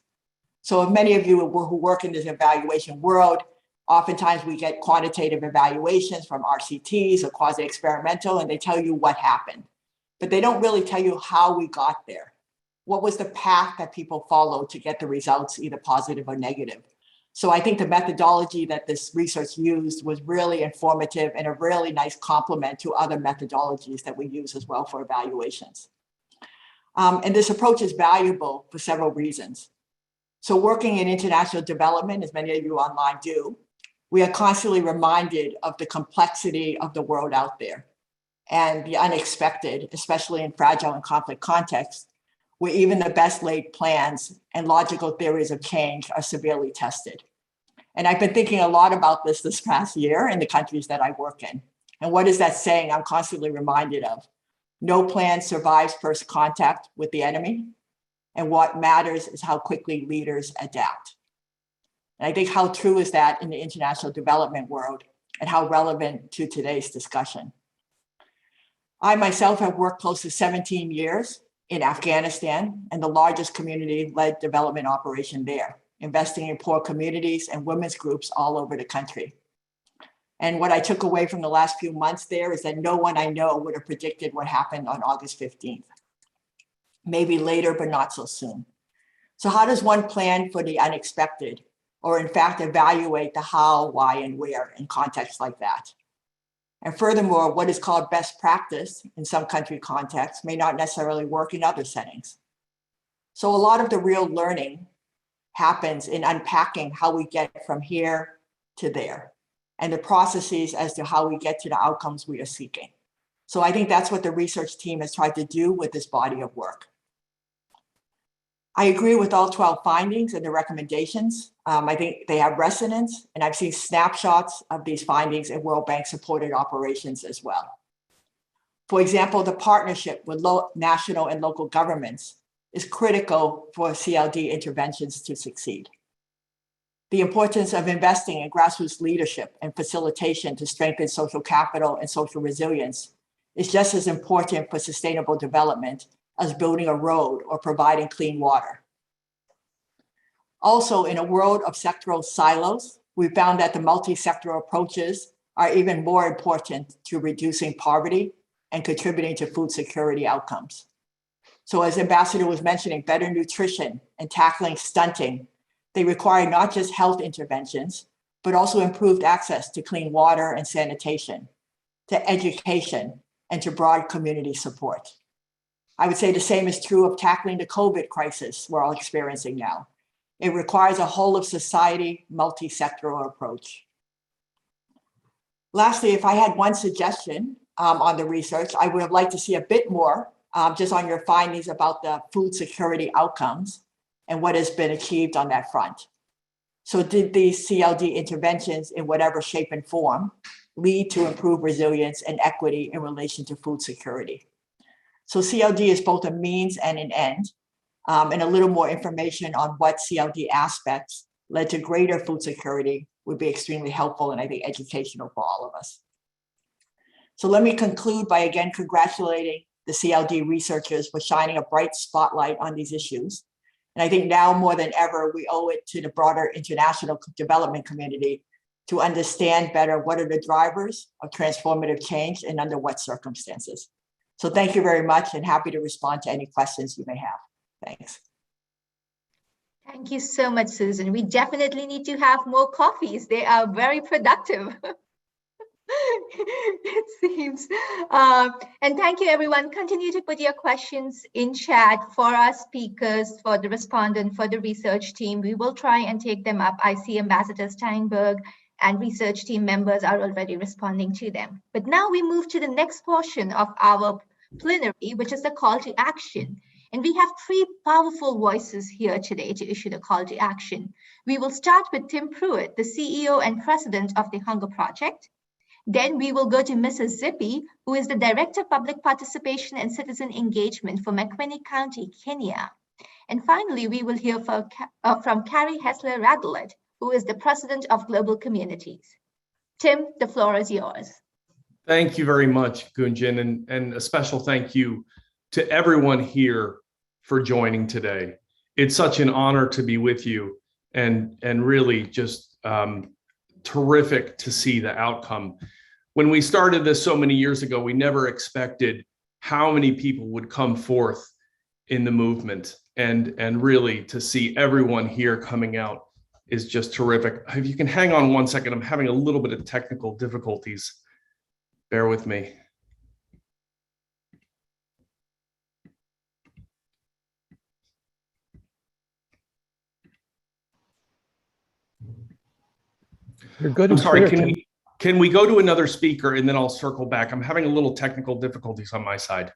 So if many of you who work in this evaluation world, oftentimes we get quantitative evaluations from RCTs or quasi-experimental, and they tell you what happened, but they don't really tell you how we got there. What was the path that people followed to get the results, either positive or negative? So I think the methodology that this research used was really informative and a really nice complement to other methodologies that we use as well for evaluations. And this approach is valuable for several reasons. So working in international development, as many of you online do, we are constantly reminded of the complexity of the world out there and the unexpected, especially in fragile and conflict contexts, where even the best laid plans and logical theories of change are severely tested. And I've been thinking a lot about this past year in the countries that I work in. And what is that saying I'm constantly reminded of? No plan survives first contact with the enemy. And what matters is how quickly leaders adapt. And I think how true is that in the international development world and how relevant to today's discussion. I myself have worked close to 17 years in Afghanistan and the largest community-led development operation there, investing in poor communities and women's groups all over the country. And what I took away from the last few months there is that no one I know would have predicted what happened on August 15th. Maybe later, but not so soon. So how does one plan for the unexpected, or in fact evaluate the how, why, and where in contexts like that? And furthermore, what is called best practice in some country contexts may not necessarily work in other settings. So a lot of the real learning happens in unpacking how we get from here to there and the processes as to how we get to the outcomes we are seeking. So I think that's what the research team has tried to do with this body of work. I agree with all 12 findings and the recommendations. I think they have resonance, and I've seen snapshots of these findings in World Bank supported operations as well. For example, the partnership with national and local governments is critical for CLD interventions to succeed. The importance of investing in grassroots leadership and facilitation to strengthen social capital and social resilience is just as important for sustainable development as building a road or providing clean water. Also, in a world of sectoral silos, we found that the multi-sectoral approaches are even more important to reducing poverty and contributing to food security outcomes. So as Ambassador was mentioning, better nutrition and tackling stunting, they require not just health interventions, but also improved access to clean water and sanitation, to education, and to broad community support. I would say the same is true of tackling the COVID crisis we're all experiencing now. It requires a whole of society, multi-sectoral approach. Lastly, if I had one suggestion on the research, I would have liked to see a bit more just on your findings about the food security outcomes and what has been achieved on that front. So did these CLD interventions in whatever shape and form lead to improved resilience and equity in relation to food security? So CLD is both a means and an end, and a little more information on what CLD aspects led to greater food security would be extremely helpful and I think educational for all of us. So let me conclude by again congratulating the CLD researchers for shining a bright spotlight on these issues. And I think now more than ever, we owe it to the broader international development community to understand better what are the drivers of transformative change and under what circumstances. So thank you very much and happy to respond to any questions you may have. Thanks. Thank you so much, Susan. We definitely need to have more coffees. They are very productive. It seems. And thank you, everyone. Continue to put your questions in chat for our speakers, for the respondent, for the research team. We will try and take them up. I see Ambassador Steinberg and research team members are already responding to them. But now we move to the next portion of our plenary, which is the call to action. And we have three powerful voices here today to issue the call to action. We will start with Tim Pruitt, the CEO and president of the Hunger Project. Then we will go to Mrs. Zippy, who is the Director of Public Participation and Citizen Engagement for Makueni County, Kenya. And finally, we will hear from Carrie Hessler-Radelet, who is the President of Global Communities. Tim, the floor is yours. Thank you very much, Gunjan, and a special thank you to everyone here for joining today. It's such an honor to be with you and really just terrific to see the outcome. When we started this so many years ago, we never expected how many people would come forth in the movement, and really to see everyone here coming out is just terrific. If you can hang on one second, I'm having a little bit of technical difficulties. Bear with me. You're good. I'm sorry, can we go to another speaker and then I'll circle back? I'm having a little technical difficulties on my side.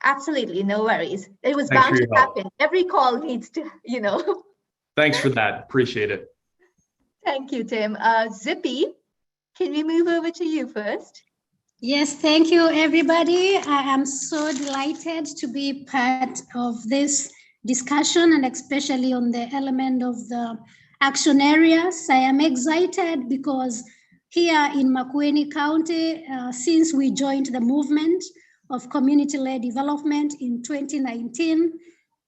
Absolutely, no worries. It was Thanks bound for to your help. happen. Every call needs to, Thanks for that. Appreciate it. Thank you, Tim. Zippy, can we move over to you first? Yes, thank you, everybody. I am so delighted to be part of this discussion and especially on the element of the action areas. I am excited because here in Makueni County, since we joined the movement of community-led development in 2019,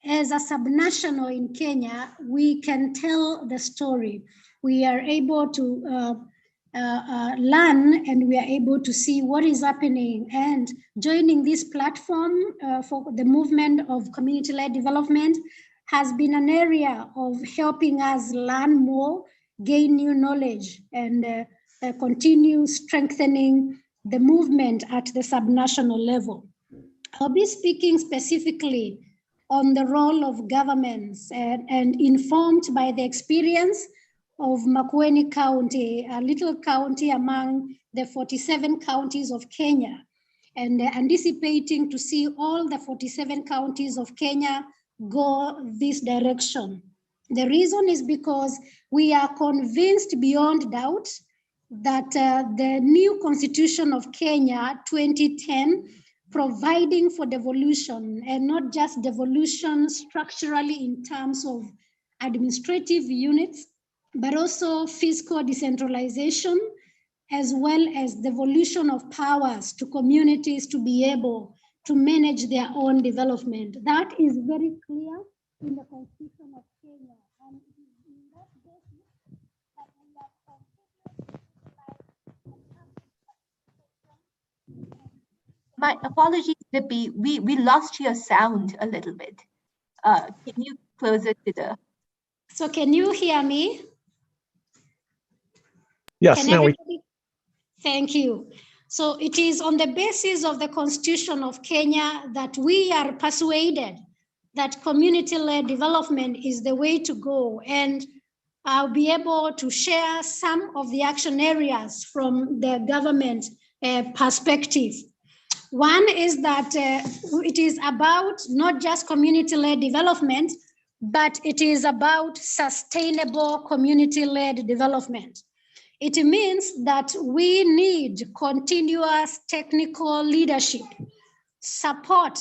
as a subnational in Kenya, we can tell the story. We are able to learn and we are able to see what is happening, and joining this platform for the movement of community-led development has been an area of helping us learn more, gain new knowledge, and continue strengthening the movement at the subnational level. I'll be speaking specifically on the role of governments and informed by the experience of Makueni County, a little county among the 47 counties of Kenya, and anticipating to see all the 47 counties of Kenya go this direction. The reason is because we are convinced beyond doubt that the new Constitution of Kenya 2010 providing for devolution, and not just devolution structurally in terms of administrative units, but also fiscal decentralization, as well as devolution of powers to communities to be able to manage their own development. That is very clear in the Constitution of Kenya. And it is in that basis that we are My apologies, Vipin. We lost your sound a little bit. Can you close it to the... So can you hear me? Yes, Can now we everybody? Thank you. So it is on the basis of the Constitution of Kenya that we are persuaded that community-led development is the way to go. And I'll be able to share some of the action areas from the government perspective. One is that it is about not just community-led development, but it is about sustainable community-led development. It means that we need continuous technical leadership, support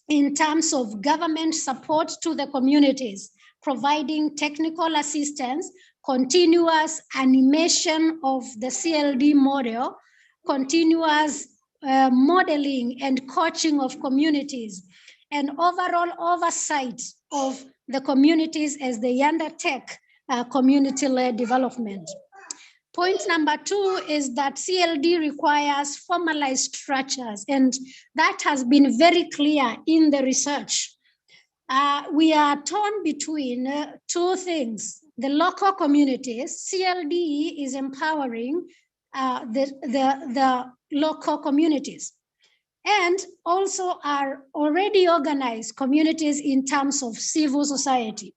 in terms of government support to the communities, providing technical assistance, continuous animation of the CLD model, continuous modeling and coaching of communities, and overall oversight of the communities as they undertake community-led development. Point number 2 is that CLD requires formalized structures, and that has been very clear in the research. We are torn between two things. The local communities, CLD is empowering the local communities, and also are already organized communities in terms of civil society.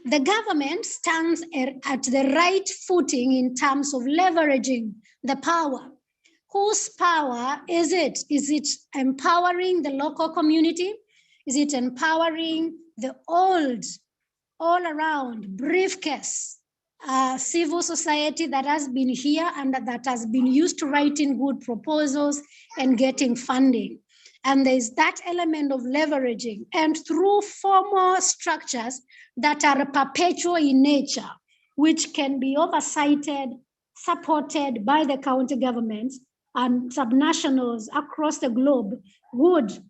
The government stands at the right footing in terms of leveraging the power. Whose power is it? Is it empowering the local community? Is it empowering the old, all around briefcase civil society that has been here and that has been used to writing good proposals and getting funding? And there's that element of leveraging, and through formal structures that are perpetual in nature, which can be oversighted, supported by the county governments and subnationals across the globe, would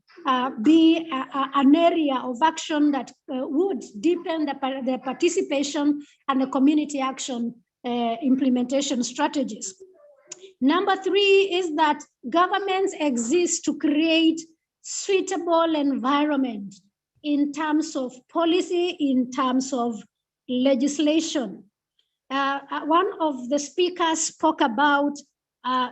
be an area of action that would deepen the participation and the community action implementation strategies. Number 3 is that governments exist to create suitable environment in terms of policy, in terms of legislation. One of the speakers spoke about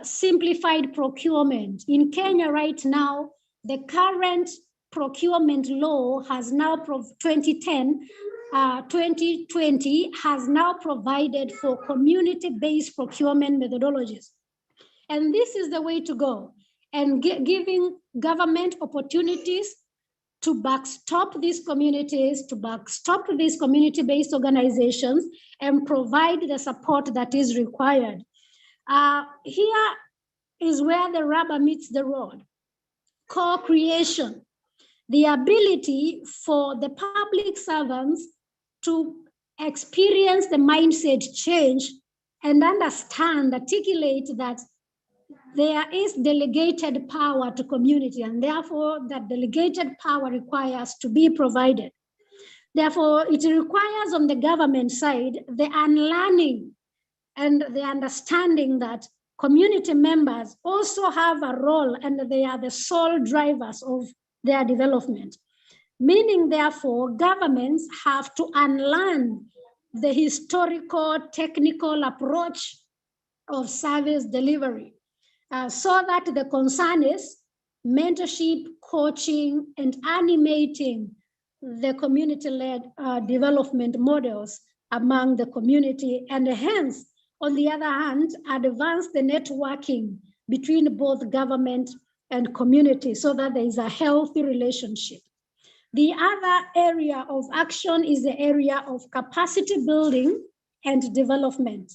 simplified procurement. In Kenya right now, the current procurement law has now, 2020 has now provided for community-based procurement methodologies. And this is the way to go, and giving government opportunities to backstop these communities, to backstop these community-based organizations, and provide the support that is required. Here is where the rubber meets the road. Co-creation, the ability for the public servants to experience the mindset change and understand, articulate that there is delegated power to community, and therefore that delegated power requires to be provided. Therefore, it requires on the government side the unlearning and the understanding that community members also have a role and they are the sole drivers of their development. Meaning, therefore, governments have to unlearn the historical technical approach of service delivery. So that the concern is mentorship, coaching, and animating the community-led development models among the community, and hence, on the other hand, advance the networking between both government and community so that there is a healthy relationship. The other area of action is the area of capacity building and development.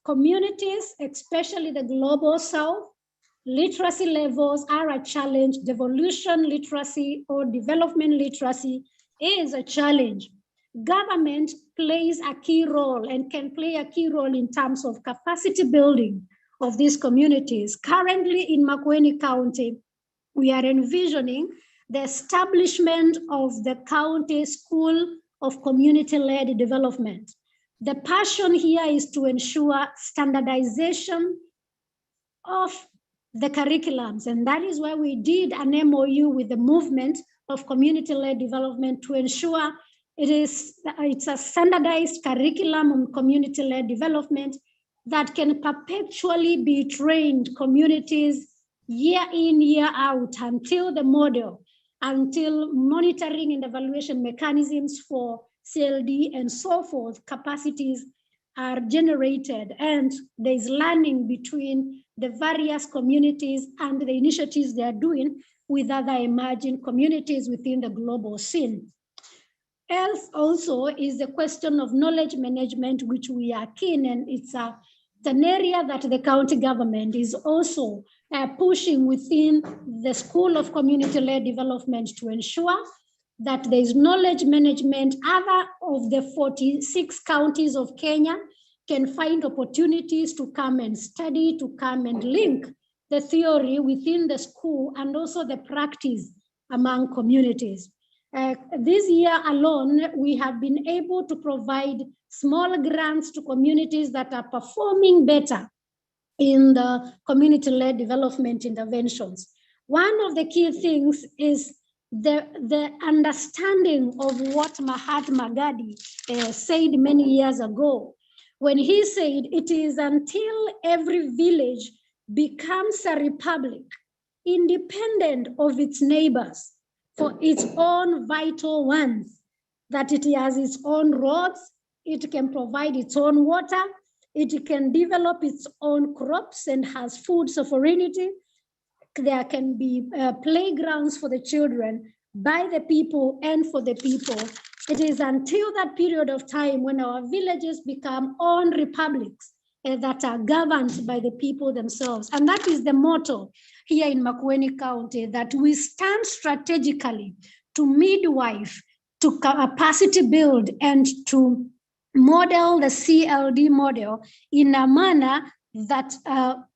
Communities, especially the global south, literacy levels are a challenge. Devolution literacy or development literacy is a challenge. Government plays a key role and can play a key role in terms of capacity building of these communities. Currently in Makueni County, we are envisioning the establishment of the county school of community-led development. The passion here is to ensure standardization of the curriculums, and that is why we did an MOU with the movement of community-led development to ensure it's a standardized curriculum on community-led development that can perpetually be trained communities year in, year out until the model, until monitoring and evaluation mechanisms for CLD and so forth, capacities are generated and there's learning between the various communities and the initiatives they are doing with other emerging communities within the global scene. Else also is the question of knowledge management, which we are keen, and it's an area that the county government is also pushing within the School of Community-Led Development to ensure that there is knowledge management. Other of the 46 counties of Kenya can find opportunities to come and study, to come and link the theory within the school and also the practice among communities. This year alone, we have been able to provide small grants to communities that are performing better in the community-led development interventions. One of the key things is the understanding of what Mahatma Gandhi said many years ago, when he said it is until every village becomes a republic, independent of its neighbors, for its own vital ones, that it has its own roads, it can provide its own water, it can develop its own crops and has food sovereignty. There can be playgrounds for the children by the people and for the people. It is until that period of time when our villages become own republics that are governed by the people themselves. And that is the motto here in Makueni County, that we stand strategically to midwife, to capacity build, and to model the CLD model in a manner that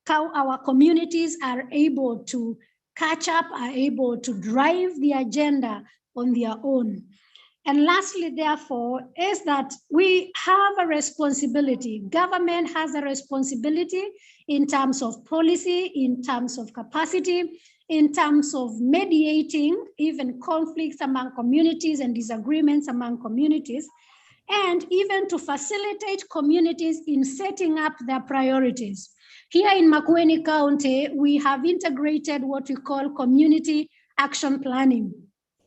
our communities are able to catch up, are able to drive the agenda on their own. And lastly, therefore, is that we have a responsibility. Government has a responsibility in terms of policy, in terms of capacity, in terms of mediating even conflicts among communities and disagreements among communities, and even to facilitate communities in setting up their priorities. Here in Makueni County, we have integrated what we call community action planning.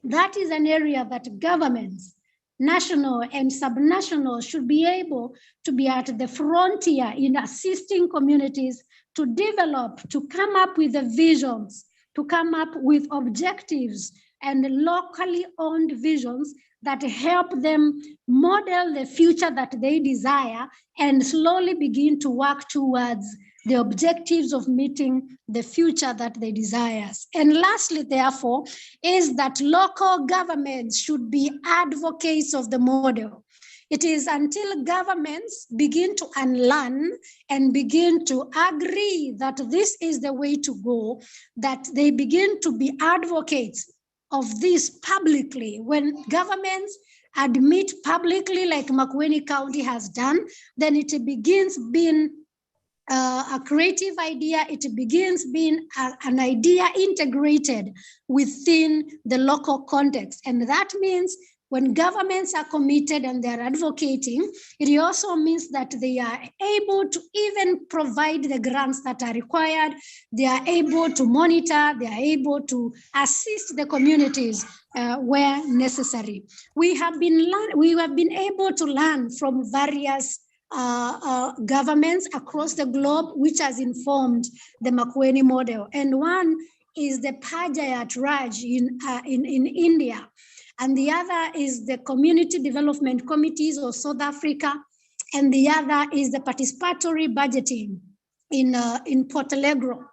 That is an area that governments, national and subnational, should be able to be at the frontier in assisting communities to develop, to come up with the visions, to come up with objectives and locally owned visions that help them model the future that they desire and slowly begin to work towards the objectives of meeting the future that they desire. And lastly, therefore, is that local governments should be advocates of the model. It is until governments begin to unlearn and begin to agree that this is the way to go, that they begin to be advocates of this publicly. When governments admit publicly, like Makueni County has done, then it begins being a creative idea. It begins being an idea integrated within the local context. And that means when governments are committed and they're advocating, it also means that they are able to even provide the grants that are required. They are able to monitor, they are able to assist the communities where necessary. We have been able to learn from various governments across the globe, which has informed the Makueni model. And one is the Panchayat Raj in India. And the other is the Community Development Committees of South Africa. And the other is the participatory budgeting in Port Allegro.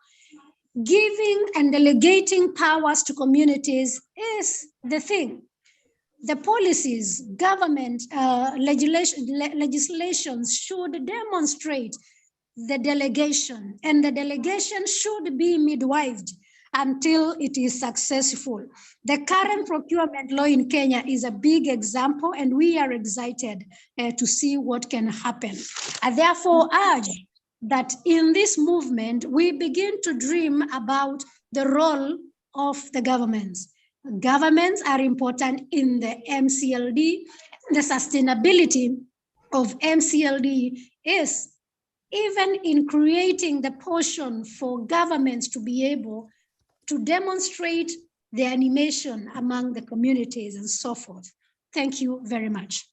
giving and delegating powers to communities is the thing. The policies, government legislations should demonstrate the delegation, and the delegation should be midwifed until it is successful. The current procurement law in Kenya is a big example, and we are excited to see what can happen. I therefore urge that in this movement, we begin to dream about the role of the governments. Governments are important in the MCLD. The sustainability of MCLD is even in creating the portion for governments to be able to demonstrate the animation among the communities and so forth. Thank you very much.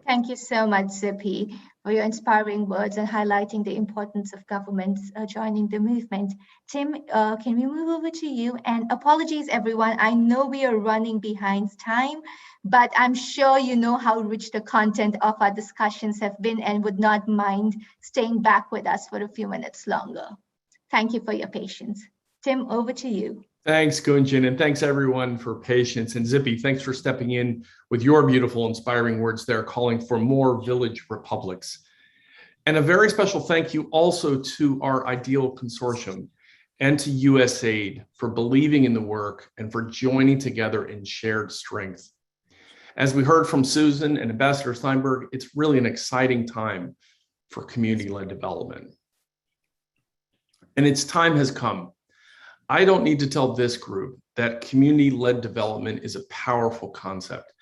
Thank you so much, Zippy, for your inspiring words and highlighting the importance of governments joining the movement. Tim, can we move over to you? And apologies, everyone. I know we are running behind time, but I'm sure you know how rich the content of our discussions have been and would not mind staying back with us for a few minutes longer. Thank you for your patience. Tim, over to you. Thanks, Gunjan, and thanks everyone for patience. And Zippy, thanks for stepping in with your beautiful, inspiring words there, calling for more village republics. And a very special thank you also to our IDEAL Consortium and to USAID for believing in the work and for joining together in shared strength. As we heard from Susan and Ambassador Steinberg, it's really an exciting time for community-led development. And its time has come. I don't need to tell this group that community-led development is a powerful concept.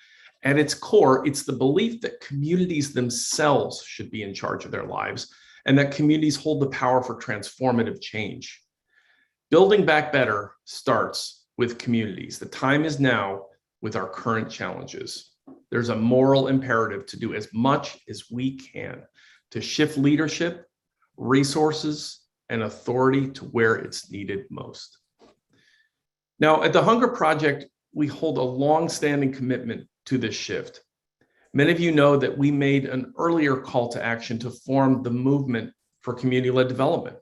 At its core, it's the belief that communities themselves should be in charge of their lives and that communities hold the power for transformative change. Building back better starts with communities. The time is now with our current challenges. There's a moral imperative to do as much as we can to shift leadership, resources, and authority to where it's needed most. Now, at the Hunger Project, we hold a long-standing commitment to this shift. Many of you know that we made an earlier call to action to form the movement for community-led development.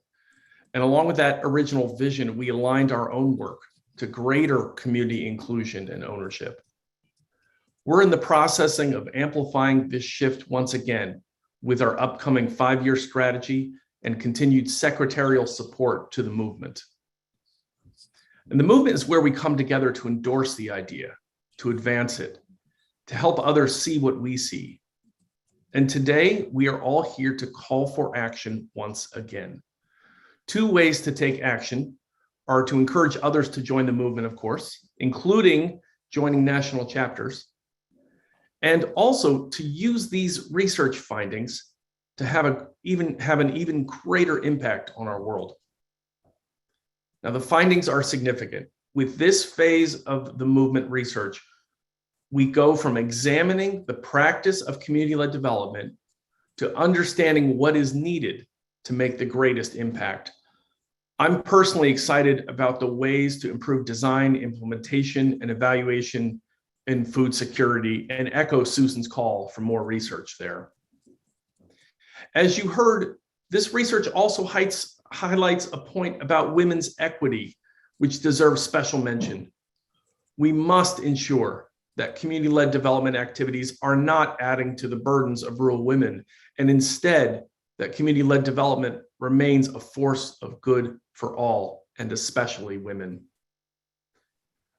And along with that original vision, we aligned our own work to greater community inclusion and ownership. We're in the processing of amplifying this shift once again with our upcoming 5-year strategy and continued secretarial support to the movement. And the movement is where we come together to endorse the idea, to advance it, to help others see what we see. And today, we are all here to call for action once again. 2 ways to take action are to encourage others to join the movement, of course, including joining national chapters, and also to use these research findings to have an even greater impact on our world. Now, the findings are significant. With this phase of the movement research, we go from examining the practice of community-led development to understanding what is needed to make the greatest impact. I'm personally excited about the ways to improve design, implementation, and evaluation in food security, and echo Susan's call for more research there. As you heard, this research also highlights a point about women's equity, which deserves special mention. We must ensure that community-led development activities are not adding to the burdens of rural women, and instead that community-led development remains a force of good for all, and especially women.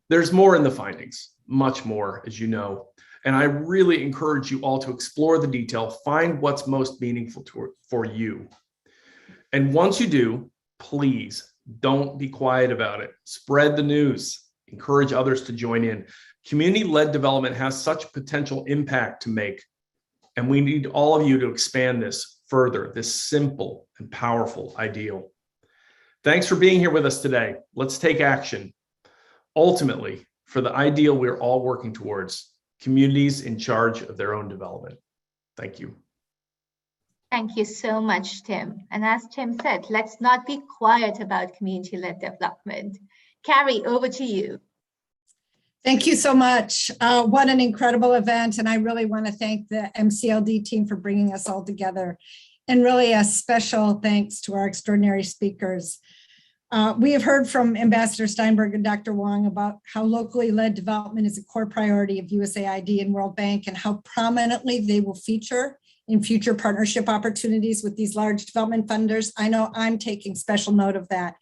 There's more in the findings, much more, as you know, and I really encourage you all to explore the detail, find what's most meaningful for you. And once you do, please don't be quiet about it. Spread the news, encourage others to join in. Community-led development has such potential impact to make, and we need all of you to expand this further, this simple and powerful ideal. Thanks for being here with us today. Let's take action. Ultimately, for the ideal we're all working towards, communities in charge of their own development. Thank you. Thank you so much, Tim. And as Tim said, let's not be quiet about community-led development. Carrie, over to you. Thank you so much. What an incredible event. And I really want to thank the MCLD team for bringing us all together. And really a special thanks to our extraordinary speakers. We have heard from Ambassador Steinberg and Dr. Wong about how locally led development is a core priority of USAID and World Bank, and how prominently they will feature in future partnership opportunities with these large development funders. I know I'm taking special note of that.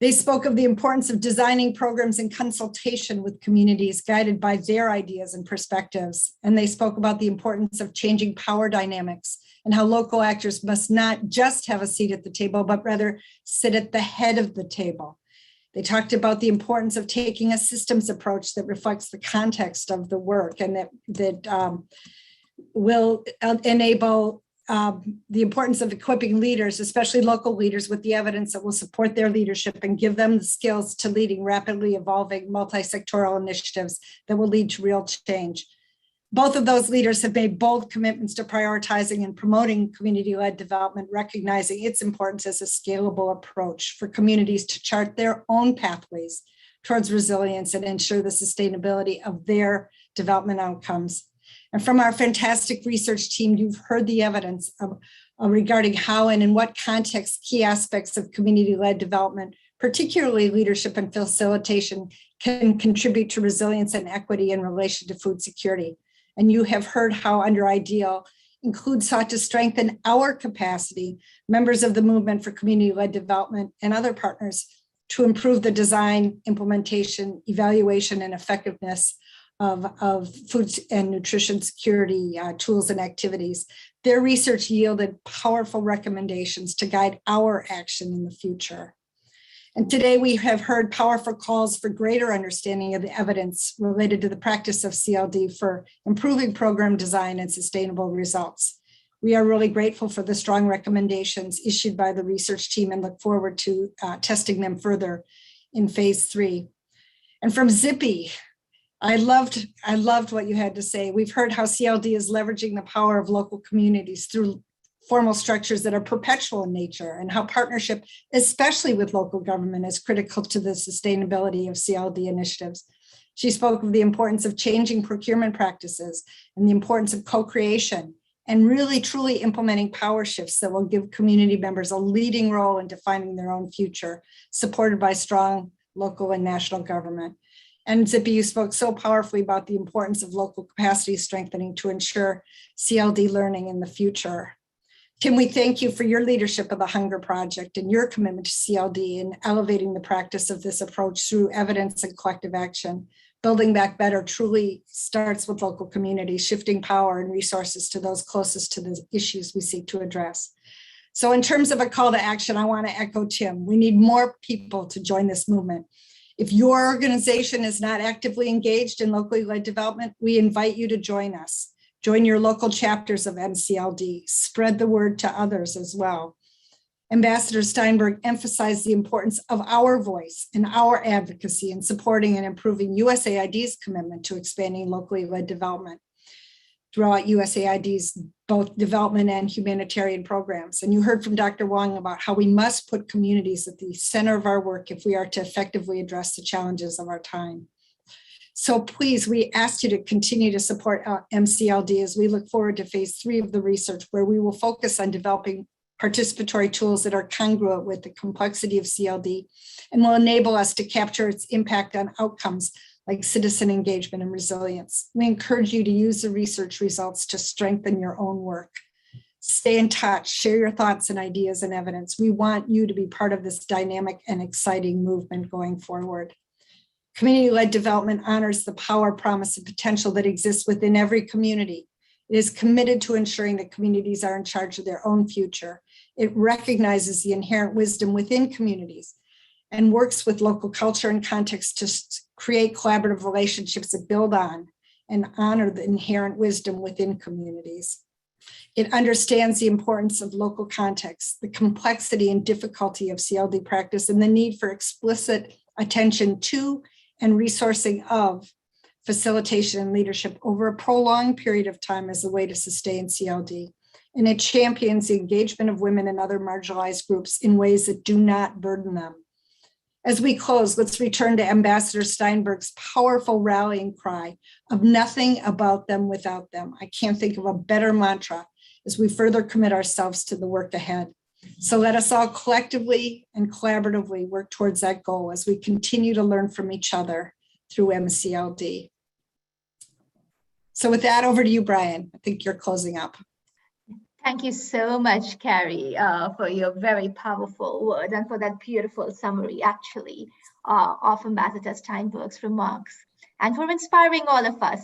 They spoke of the importance of designing programs in consultation with communities guided by their ideas and perspectives. And they spoke about the importance of changing power dynamics and how local actors must not just have a seat at the table, but rather sit at the head of the table. They talked about the importance of taking a systems approach that reflects the context of the work, and that will enable the importance of equipping leaders, especially local leaders, with the evidence that will support their leadership and give them the skills to leading rapidly evolving multi-sectoral initiatives that will lead to real change. Both of those leaders have made bold commitments to prioritizing and promoting community-led development, recognizing its importance as a scalable approach for communities to chart their own pathways towards resilience and ensure the sustainability of their development outcomes. And from our fantastic research team, you've heard the evidence regarding how and in what context key aspects of community-led development, particularly leadership and facilitation, can contribute to resilience and equity in relation to food security. And you have heard how under IDEAL Include sought to strengthen our capacity, members of the Movement for Community-Led Development and other partners, to improve the design, implementation, evaluation, and effectiveness of food and nutrition security tools and activities. Their research yielded powerful recommendations to guide our action in the future. And today we have heard powerful calls for greater understanding of the evidence related to the practice of CLD for improving program design and sustainable results. We are really grateful for the strong recommendations issued by the research team and look forward to testing them further in phase 3. And from Zippy, I loved what you had to say. We've heard how CLD is leveraging the power of local communities through formal structures that are perpetual in nature, and how partnership, especially with local government, is critical to the sustainability of CLD initiatives. She spoke of the importance of changing procurement practices and the importance of co-creation and really truly implementing power shifts that will give community members a leading role in defining their own future, supported by strong local and national government. And Zippy, you spoke so powerfully about the importance of local capacity strengthening to ensure CLD learning in the future. Tim, we thank you for your leadership of the Hunger Project and your commitment to CLD and elevating the practice of this approach through evidence and collective action. Building Back Better truly starts with local communities, shifting power and resources to those closest to the issues we seek to address. So in terms of a call to action, I want to echo Tim. We need more people to join this movement. If your organization is not actively engaged in locally led development, we invite you to join us. Join your local chapters of MCLD. Spread the word to others as well. Ambassador Steinberg emphasized the importance of our voice and our advocacy in supporting and improving USAID's commitment to expanding locally led development throughout USAID's both development and humanitarian programs. And you heard from Dr. Wong about how we must put communities at the center of our work if we are to effectively address the challenges of our time. So please, we ask you to continue to support MCLD as we look forward to phase 3 of the research, where we will focus on developing participatory tools that are congruent with the complexity of CLD and will enable us to capture its impact on outcomes like citizen engagement and resilience. We encourage you to use the research results to strengthen your own work. Stay in touch, share your thoughts and ideas and evidence. We want you to be part of this dynamic and exciting movement going forward. Community-led development honors the power, promise, and potential that exists within every community. It is committed to ensuring that communities are in charge of their own future. It recognizes the inherent wisdom within communities and works with local culture and context to create collaborative relationships that build on and honor the inherent wisdom within communities. It understands the importance of local context, the complexity and difficulty of CLD practice, and the need for explicit attention to and resourcing of facilitation and leadership over a prolonged period of time as a way to sustain CLD. And it champions the engagement of women and other marginalized groups in ways that do not burden them. As we close, let's return to Ambassador Steinberg's powerful rallying cry of nothing about them without them. I can't think of a better mantra as we further commit ourselves to the work ahead. So let us all collectively and collaboratively work towards that goal as we continue to learn from each other through MCLD. So with that, over to you, Brian. I think you're closing up. Thank you so much, Carrie, for your very powerful word and for that beautiful summary, actually, of Ambassador Steinberg's remarks, and for inspiring all of us.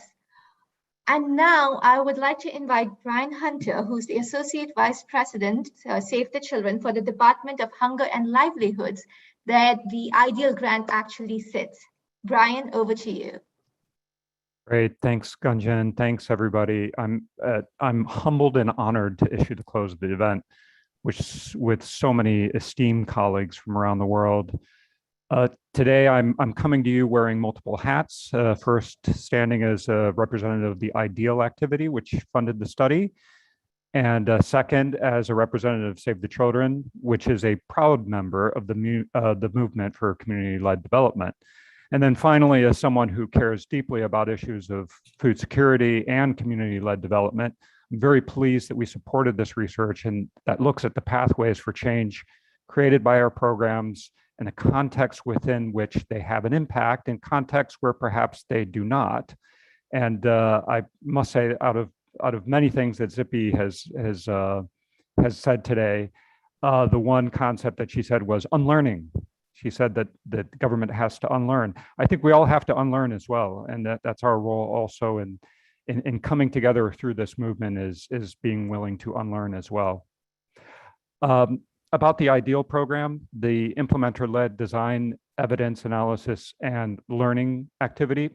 And now I would like to invite Brian Hunter, who's the Associate Vice President, Save the Children, for the Department of Hunger and Livelihoods, that the IDEAL grant actually sits. Brian, over to you. Great, thanks, Gunjan. Thanks, everybody. I'm humbled and honored to issue the close of the event, which with so many esteemed colleagues from around the world. Today, I'm coming to you wearing multiple hats. First, standing as a representative of the IDEAL activity, which funded the study. And second, as a representative of Save the Children, which is a proud member of the movement for community-led development. And then finally, as someone who cares deeply about issues of food security and community-led development, I'm very pleased that we supported this research and that looks at the pathways for change created by our programs and the context within which they have an impact and contexts where perhaps they do not. And I must say, out of many things that Zippy has said today, the one concept that she said was unlearning. She said that the government has to unlearn. I think we all have to unlearn as well, and that's our role also in coming together through this movement is being willing to unlearn as well. About the IDEAL program, the implementer-led design, evidence analysis, and learning activity,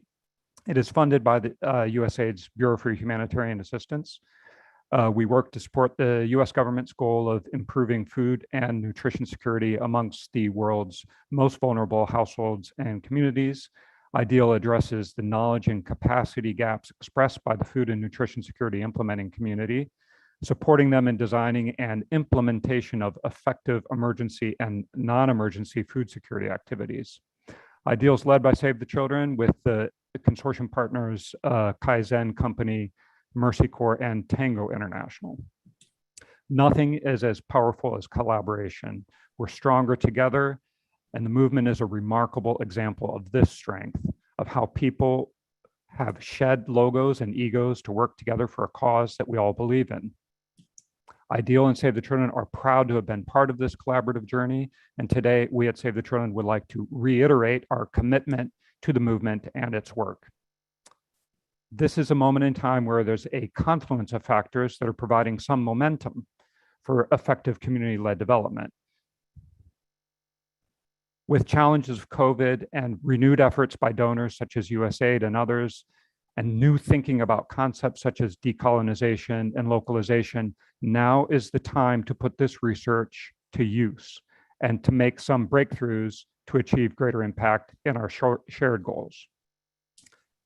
it is funded by the USAID's Bureau for Humanitarian Assistance. We work to support the US government's goal of improving food and nutrition security amongst the world's most vulnerable households and communities. IDEAL addresses the knowledge and capacity gaps expressed by the food and nutrition security implementing community, supporting them in designing and implementation of effective emergency and non-emergency food security activities. IDEAL is led by Save the Children with the consortium partners Kaizen Company, Mercy Corps, and Tango International. Nothing is as powerful as collaboration. We're stronger together, and the movement is a remarkable example of this strength, of how people have shed logos and egos to work together for a cause that we all believe in. IDEAL and Save the Children are proud to have been part of this collaborative journey, and today we at Save the Children would like to reiterate our commitment to the movement and its work. This is a moment in time where there's a confluence of factors that are providing some momentum for effective community-led development. With challenges of COVID and renewed efforts by donors such as USAID and others, and new thinking about concepts such as decolonization and localization, now is the time to put this research to use and to make some breakthroughs to achieve greater impact in our shared goals.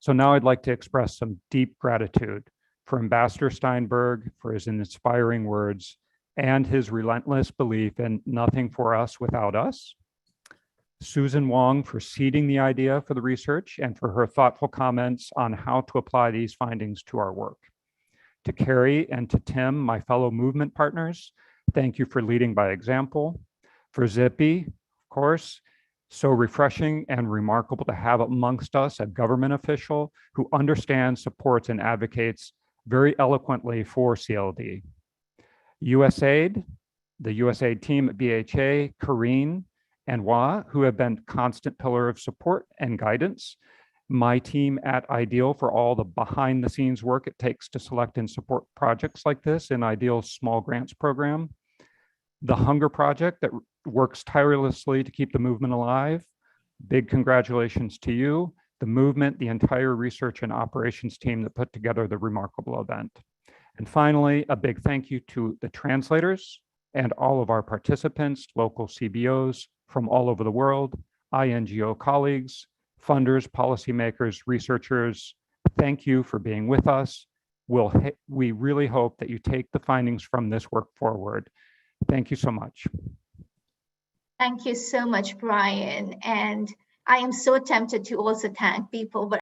So now I'd like to express some deep gratitude for Ambassador Steinberg for his inspiring words and his relentless belief in nothing for us without us. Susan Wong for seeding the idea for the research and for her thoughtful comments on how to apply these findings to our work. To Carrie and to Tim, my fellow movement partners, thank you for leading by example. For Zippy, of course, so refreshing and remarkable to have amongst us a government official who understands, supports, and advocates very eloquently for CLD. USAID, the USAID team at BHA, Karine, and Wa, who have been constant pillar of support and guidance. My team at IDEAL for all the behind the scenes work it takes to select and support projects like this in IDEAL's small grants program. The Hunger Project that works tirelessly to keep the movement alive. Big congratulations to you, the movement, the entire research and operations team that put together the remarkable event. And finally, a big thank you to the translators and all of our participants, local CBOs from all over the world, INGO colleagues, funders, policymakers, researchers. Thank you for being with us. We really hope that you take the findings from this work forward. Thank you so much. Thank you so much, Brian. And I am so tempted to also thank people, but